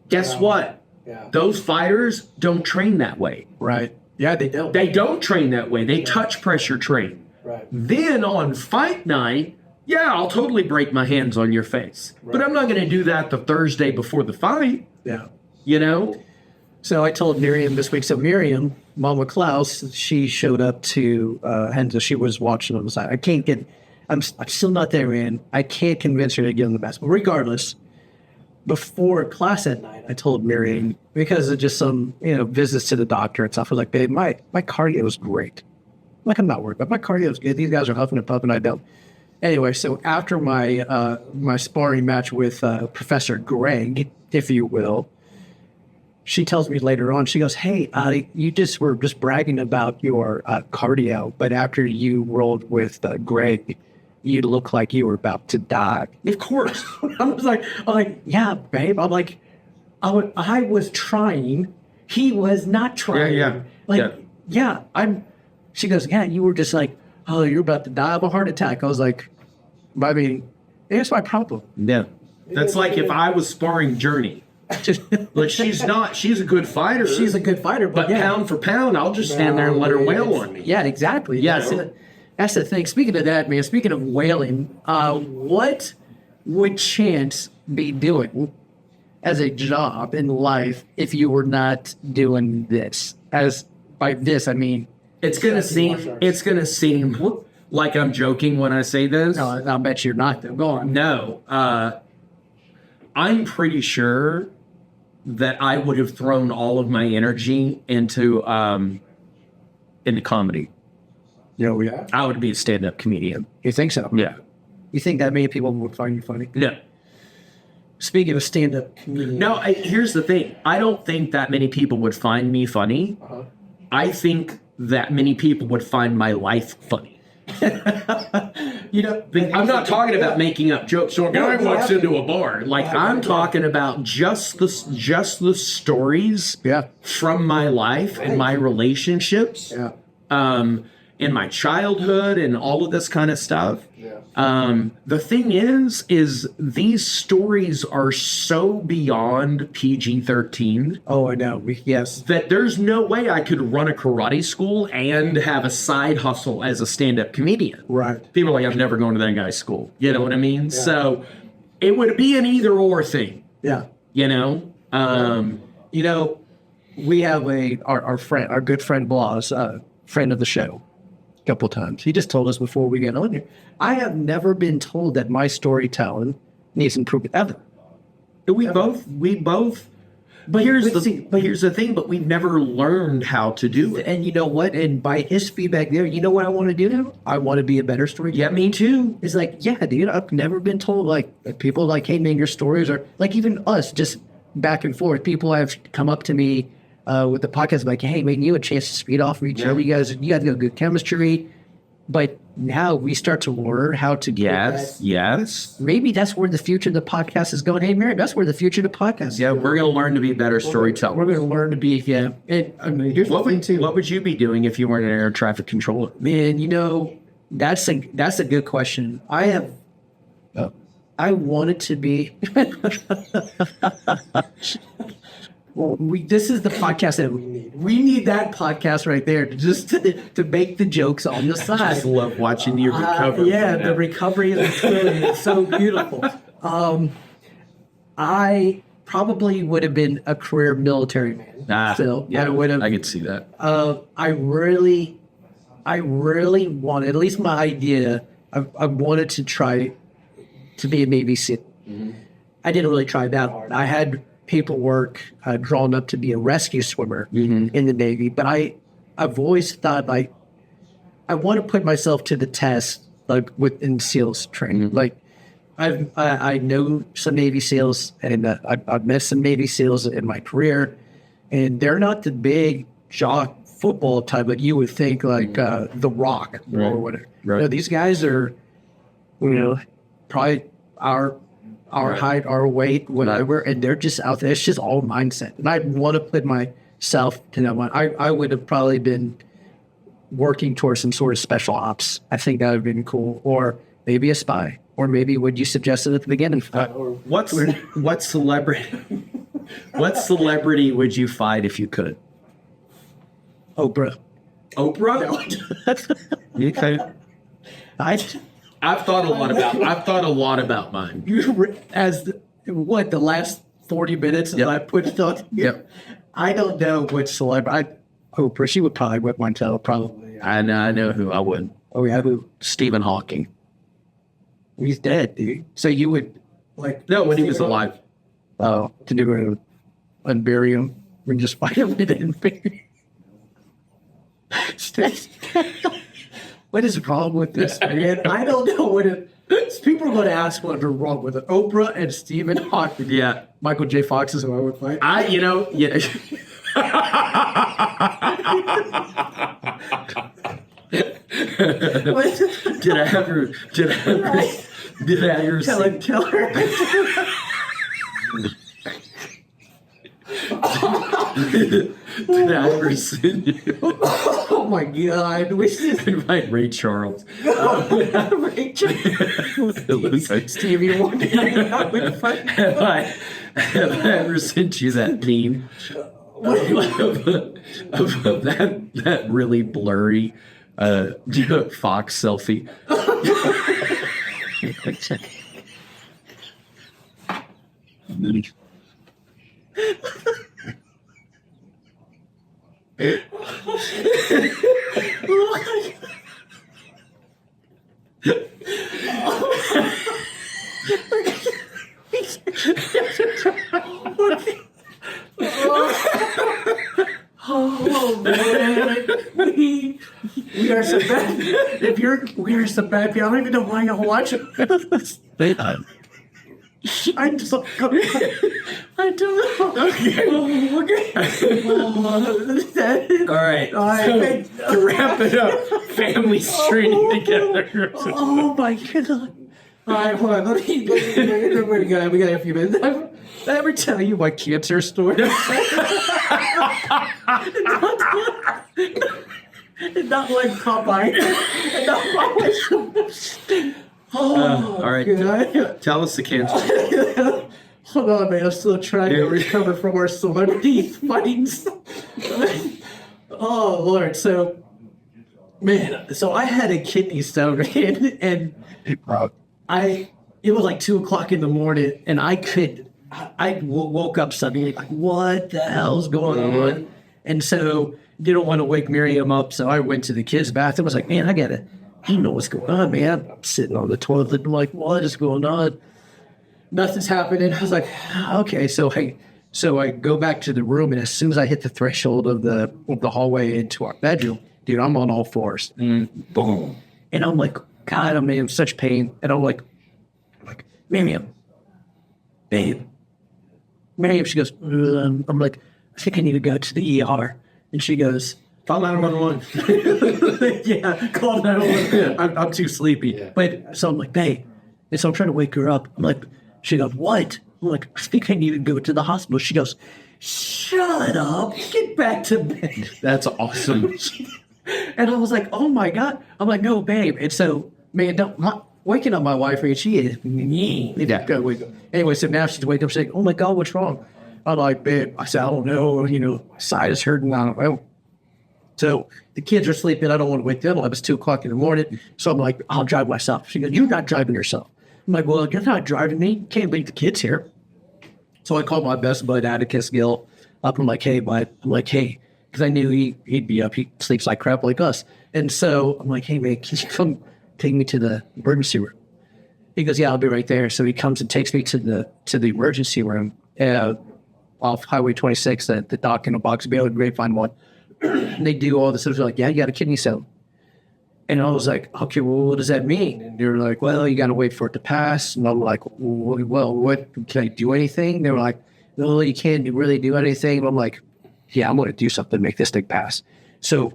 Guess what? Yeah. Those fighters don't train that way. Right. Yeah, they don't. They don't train that way. They touch pressure train. Right. Then on fight night, I'll totally break my hands on your face. But I'm not going to do that the Thursday before the fight. Yeah. You know? So I told Miriam this week. So Miriam, Mama Klaus, she showed up to Henza. She was watching on the side. I'm still not there, man. I can't convince her to give him the best. But regardless, before class at night, I told Miriam, because of just some, visits to the doctor and stuff, I was like, babe, my cardio is great. Like, I'm not worried, but my cardio is good. These guys are huffing and puffing, I don't. Anyway, so after my my sparring match with Professor Greg, if you will, she tells me later on, she goes, hey, you just were just bragging about your cardio, but after you rolled with Greg, you look like you were about to die. Of course. I'm like, yeah, babe. I'm like, I was trying. He was not trying. She goes, yeah, you were just like, oh, you're about to die of a heart attack. I was like, I mean, that's my problem. Yeah. That's like if I was sparring Journey. Like, she's a good fighter. She's a good fighter, but pound for pound, I'll just stand there and let her wail on me. Yeah, exactly. Yeah, that's the thing. Speaking of that, man, speaking of wailing, what would Chance be doing as a job in life if you were not doing this? As by this, I mean, it's gonna seem like I'm joking when I say this. No, I'll bet you're not, though. Go on. No, I'm pretty sure that I would have thrown all of my energy into comedy. Yeah. I would be a stand-up comedian. You think so? Yeah. You think that many people would find you funny? No. Speaking of stand-up comedian. No, here's the thing. I don't think that many people would find me funny. Uh-huh. I think that many people would find my life funny. I'm not talking about making up jokes. So a guy walks into a bar. Like, I'm talking about just the stories from my life and my relationships. Yeah. In my childhood and all of this kind of stuff. Yeah. The thing is these stories are so beyond PG-13. Oh, I know. Yes. That there's no way I could run a karate school and have a side hustle as a stand-up comedian. Right. People are like, I'm never going to that guy's school. You know what I mean? Yeah. So it would be an either-or thing. Yeah. We have our good friend Blas, friend of the show. Couple times. He just told us before we get on here, I have never been told that my storytelling needs improvement ever. We both. But here's the thing. But we've never learned how to do it. And you know what? And by his feedback there, you know what I want to do now? I want to be a better storyteller. Yeah, me too. It's like, yeah, dude, I've never been told like people like, hey man, your stories are like, even us, just back and forth. People have come up to me with the podcast, like, hey, man, you had a chance to speed off of each other. You guys got good chemistry. But now we start to learn how to get Yes. Maybe that's where the future of the podcast is going. Hey, Mary, that's where the future of the podcast is going. We're going to learn to be better storytellers. We're going to learn to be, here's what would you be doing if you weren't an air traffic controller? Man, that's a good question. I wanted to be... Well, this is the podcast that we need. We need that podcast right there to make the jokes on the side. I just love watching you recover. The recovery is so beautiful. I probably would have been a career military man. I could see that. I really wanted, at least my idea, I wanted to try to be a Navy SEAL. Mm-hmm. I didn't really try that hard. I had paperwork drawn up to be a rescue swimmer in the Navy, but I've always thought I want to put myself to the test, like within SEALs training. Mm-hmm. Like I know some Navy SEALs, and I've met some Navy SEALs in my career, and they're not the big jock football type, but you would think like The Rock or whatever. Right. These guys are, probably our height, our weight, whatever, and they're just out there. It's just all mindset. And I want to put myself to that one. I would have probably been working towards some sort of special ops. I think that would have been cool. Or maybe a spy. Or maybe what you suggested at the beginning. What celebrity would you fight if you could? Oprah. Okay. I've thought a lot about mine. The last 40 minutes that I put thought. Yep. I don't know which celebrity. Oprah, she would probably whip my tail, probably. I know who I would. Oh, yeah, who? Stephen Hawking. He's dead, dude. So you would like No, when he was alive. to do it and bury him and just find him and bury him. What is wrong with this, man? I don't know what it. People are going to ask what is wrong with it. Oprah and Stephen Hawking. Yeah. Michael J. Fox is who I would fight. Yeah. Did I ever Tell her. did I ever send you? Oh my God. We should Invite Ray Charles. Stevie Wonder. Have I ever sent you that meme of that really blurry Fox selfie? Oh man, we are so bad. We are so bad. I don't even know why y'all watch it. I don't know. All right. To wrap it up, families training together. Oh my God. All right, hold on. Let me we got a few minutes. Did I ever tell you my cancer story? Not like Popeye. All right. God. Tell us the cancer. Hold on, man. I'm still trying to recover from our celebrity fights. Oh, Lord. So, man, I had a kidney stone, and it was like 2:00 in the morning, and I woke up suddenly like, what the hell's going on? And so, didn't want to wake Miriam up, so I went to the kids' bathroom. I was like, man, I don't know what's going on, man. I'm sitting on the toilet, I'm like, what is going on? Nothing's happening. I was like, okay. So I go back to the room, and as soon as I hit the threshold of the hallway into our bedroom, dude, I'm on all fours. Boom. And I'm like, God, I'm in such pain. And I'm like, Miriam, babe. Miriam, she goes, I'm like, I think I need to go to the ER. And she goes, Call 911. yeah, call 911. I'm too sleepy. Yeah. But so I'm like, babe. And so I'm trying to wake her up. I'm like, she goes, what? I'm like, I think I need to go to the hospital. She goes, shut up. Get back to bed. That's awesome. And I was like, oh my God. I'm like, no, babe. And so, man, waking up my wife, and she is mean. Yeah. Anyway, so now she's waking up saying, oh my God, what's wrong? I'm like, babe, I said, I don't know. My side is hurting. I don't know. So the kids are sleeping. I don't want to wake them up. It's 2:00 in the morning. So I'm like, I'll drive myself. She goes, you're not driving yourself. I'm like, well, you're not driving me. You can't leave the kids here. So I called my best bud, ADCC Gil, up. I'm like, hey, bud. I'm like, hey, because I knew he'd be up. He sleeps like crap like us. And so I'm like, hey, man, can you come take me to the emergency room? He goes, yeah, I'll be right there. So he comes and takes me to the emergency room off Highway 26, the dock in a box, Bailey Grapevine one. And they do all this stuff. They're like, yeah, you got a kidney stone. And I was like, okay, well, what does that mean? And they're like, well, you got to wait for it to pass. And I'm like, well, what, can I do anything? They were like, no, you can't really do anything. And I'm like, yeah, I'm going to do something to make this thing pass. So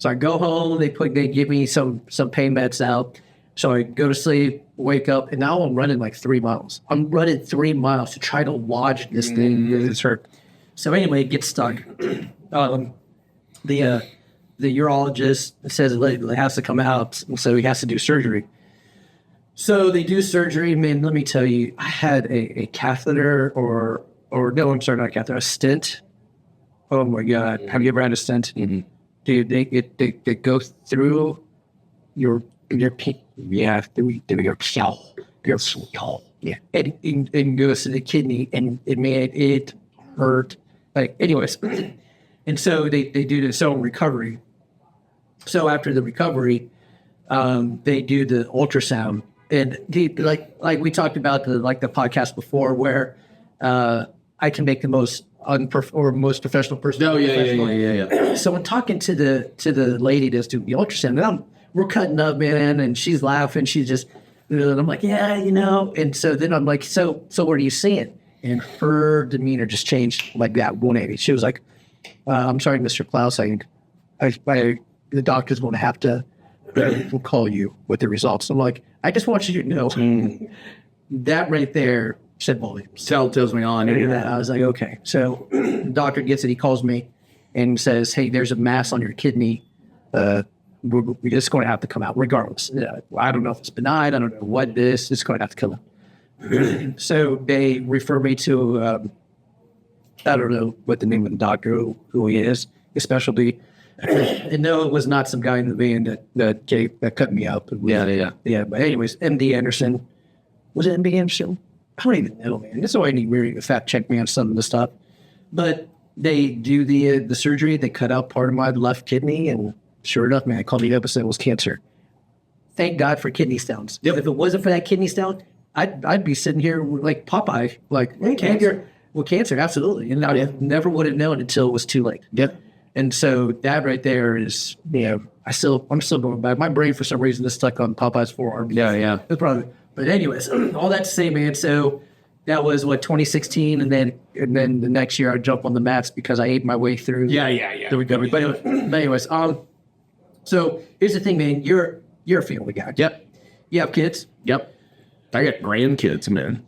I go home. They give me some pain meds out. So I go to sleep, wake up, and now I'm running like 3 miles. I'm running 3 miles to try to lodge this thing. It's hurt. So anyway, it gets stuck. The urologist says it has to come out, so he has to do surgery. So they do surgery. Man, let me tell you, I had a catheter or no, I'm sorry, not a catheter, a stent. Oh my God. Have you ever had a stent? Mm-hmm. Dude, they go through your pee. Yeah, through your skull. Your skull. Yeah. And goes to the kidney, and it hurt. Like, anyways. And so they do this own recovery. So after the recovery, they do the ultrasound, And like we talked about the podcast before, where I can make the most most professional person. Oh yeah. So I'm talking to the lady that's doing the ultrasound, and we're cutting up, man, and she's laughing. She's just, and I'm like, yeah, And so then I'm like, so what are you seeing? And her demeanor just changed like that 180. She was like, I'm sorry, Mr. Klaus, the doctor's going to have to we'll call you with the results. I'm like, I just want you to know that right there said volumes. Tells me on. I was like, okay. So the doctor gets it. He calls me and says, hey, there's a mass on your kidney. We're just going to have to come out regardless. I don't know if it's benign. I don't know what it is. It's going to have to come out. So they refer me to, I don't know what the name of the doctor, who he is, his specialty. And no, it was not some guy in the van that cut me up. Yeah. But anyways, MD Anderson. Was it MD Anderson? I don't even know, man. That's why I need really fact check me on some of the stuff. But they do the surgery. They cut out part of my left kidney, and sure enough, man, I called the up and said it was cancer. Thank God for kidney stones. Yep. If it wasn't for that kidney stone, I'd be sitting here like Popeye, like cancer. Well, cancer, absolutely. And I never would have known until it was too late. Yep. And so that right there is, I'm still going back. My brain, for some reason, is stuck on Popeye's forearm. Yeah. That's probably. But anyways, all that to say, man. So that was 2016, and then the next year I jumped on the mats because I ate my way through. Yeah. The recovery. But anyways, so here's the thing, man. You're a family guy. Yep. You have kids. Yep. I got grandkids, man.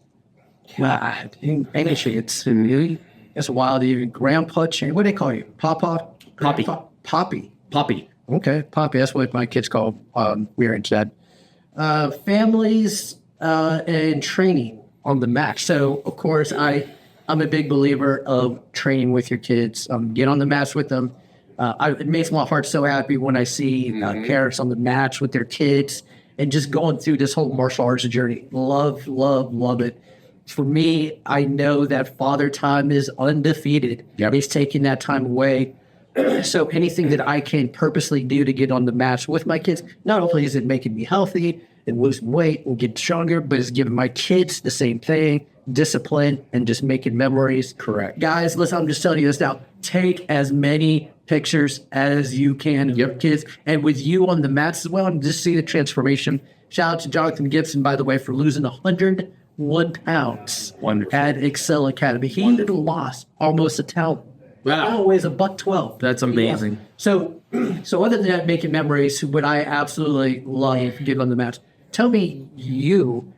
Actually, it's wild. Even grandpa change. What do they call you? Papa? Poppy. Poppy. Okay, Poppy. That's what my kids call we are in Chad. Families and training on the mat. So, of course, I'm a big believer of training with your kids. Get on the mats with them. It makes my heart so happy when I see parents on the mats with their kids and just going through this whole martial arts journey. Love it. For me, I know that father time is undefeated. Yep. He's taking that time away. So anything that I can purposely do to get on the mats with my kids, not only is it making me healthy and losing weight and get stronger, but it's giving my kids the same thing, discipline, and just making memories. Correct. Guys, listen, I'm just telling you this now. Take as many pictures as you can of your kids, and with you on the mats as well, and just see the transformation. Shout out to Jonathan Gibson, by the way, for losing 101 pounds. Wonderful. At Excel Academy. He lost almost a talent. Wow. Now weighs $112. That's amazing. Yeah. So other than that, making memories, what I absolutely love getting on the mats. Tell me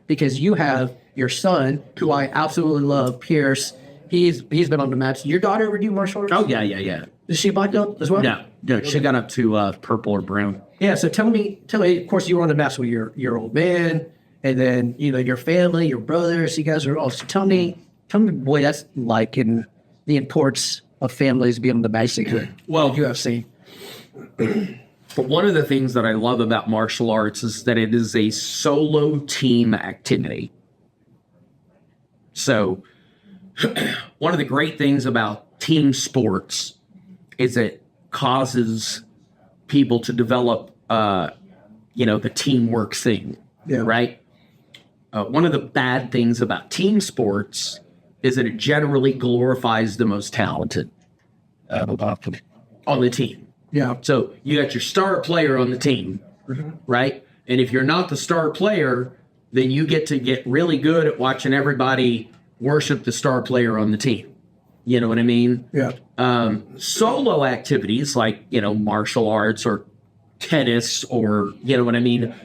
because you have your son, who I absolutely love, Pierce. He's been on the mats. Your daughter ever do martial arts? Oh, yeah. Is she black belt as well? No, she got up to purple or brown. Yeah, so tell me, of course, you were on the mats with your old man, and then, your family, your brothers, you guys are all. So tell me, boy, that's like in the importance of families being on the mats. Well, you have seen. But one of the things that I love about martial arts is that it is a solo team activity. So one of the great things about team sports is it causes people to develop, the teamwork thing, right? One of the bad things about team sports is that it generally glorifies the most talented on the team. Yeah. So you got your star player on the team, right? And if you're not the star player, then you get to get really good at watching everybody worship the star player on the team. You know what I mean? Yeah. Solo activities like, martial arts or tennis or,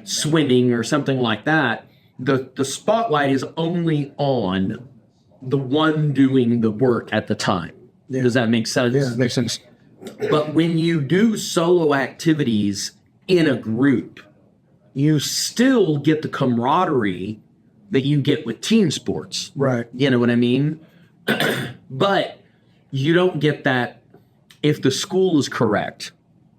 swimming or something like that, the spotlight is only on the one doing the work at the time. Yeah. Does that make sense? Yeah, it makes sense. But when you do solo activities in a group, you still get the camaraderie that you get with team sports. Right. You know what I mean? But you don't get that if the school is correct,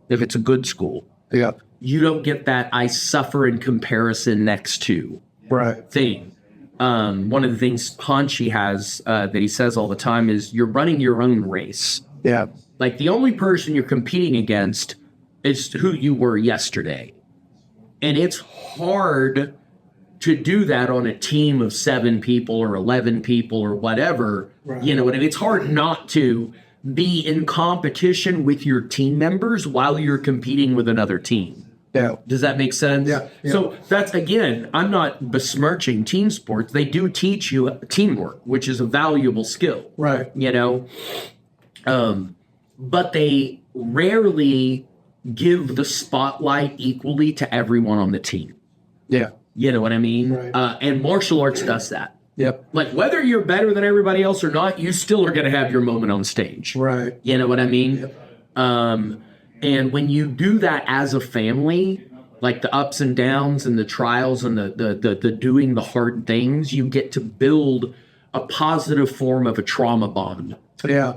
if it's a good school. Yeah. You don't get that I suffer in comparison next to thing. One of the things Hanshi has that he says all the time is you're running your own race. Yeah. Like the only person you're competing against is who you were yesterday. And it's hard to do that on a team of 7 people or 11 people or whatever, you know, and it's hard not to be in competition with your team members while you're competing with another team. Yeah. Does that make sense? Yeah. So that's, again, I'm not besmirching team sports. They do teach you teamwork, which is a valuable skill. Right. You know, but they rarely give the spotlight equally to everyone on the team. Yeah. You know what I mean? Right. And martial arts does that. Yep. Like, whether you're better than everybody else or not, you still are going to have your moment on stage. Right. You know what I mean? Yep. And when you do that as a family, like the ups and downs and the trials and the doing the hard things, you get to build a positive form of a trauma bond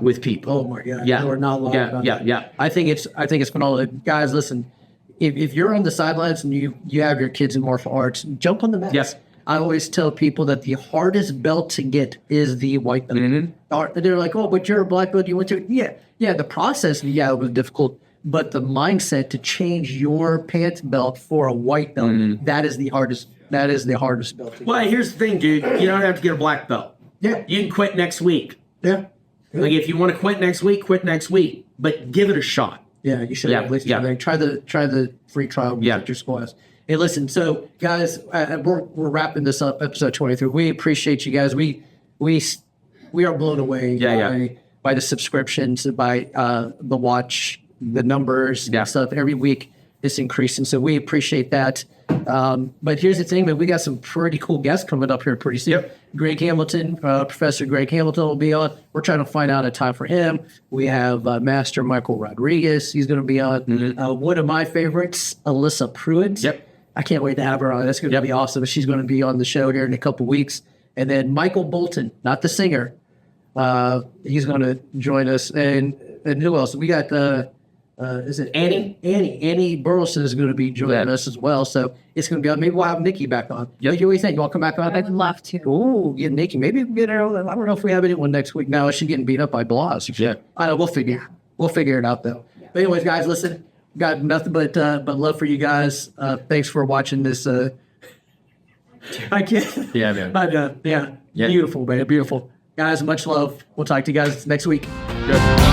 with people. Oh my God. Yeah. We're not lying about that. Yeah. I think it's phenomenal. Guys, listen, if you're on the sidelines and you have your kids in martial arts, jump on the mat. Yes. I always tell people that the hardest belt to get is the white belt. Mm-hmm. They're like, oh, but you're a black belt. You went to yeah. The process, it was difficult, but the mindset to change your pants belt for a white belt, that is the hardest. That is the hardest belt to get. Well, here's the thing, dude. You don't have to get a black belt. Yeah. You can quit next week. Yeah. Like, if you want to quit next week, but give it a shot. Yeah, you should Yeah, at least yeah. try the free trial with your squads. Hey, listen, so guys, we're wrapping this up, episode 23. We appreciate you guys. We are blown away by the subscriptions, by the watch, the numbers, and stuff. Every week it's increasing, so we appreciate that. But here's the thing, man, we got some pretty cool guests coming up here pretty soon. Yep. Greg Hamilton, Professor Greg Hamilton will be on. We're trying to find out a time for him. We have Master Michael Rodriguez. He's going to be on. One of my favorites, Alyssa Pruitt. Yep. I can't wait to have her on. That's going to be awesome. She's going to be on the show here in a couple weeks. And then Michael Bolton, not the singer. He's going to join us. And who else? We got, is it Annie? Annie Burleson is going to be joining us as well. So it's going to be on. Maybe we'll have Nikki back on. What do you think? You want to come back on? I would love to. Oh, get Nikki. Maybe we'll get her. I don't know if we have anyone next week. Now she's getting beat up by Blas. Yeah. I know. We'll figure it out though. But anyways, guys, listen. Got nothing but love for you guys. Thanks for watching this. I can't. Yeah, man. But, yeah. Beautiful, man. Beautiful. Guys, much love. We'll talk to you guys next week. Good.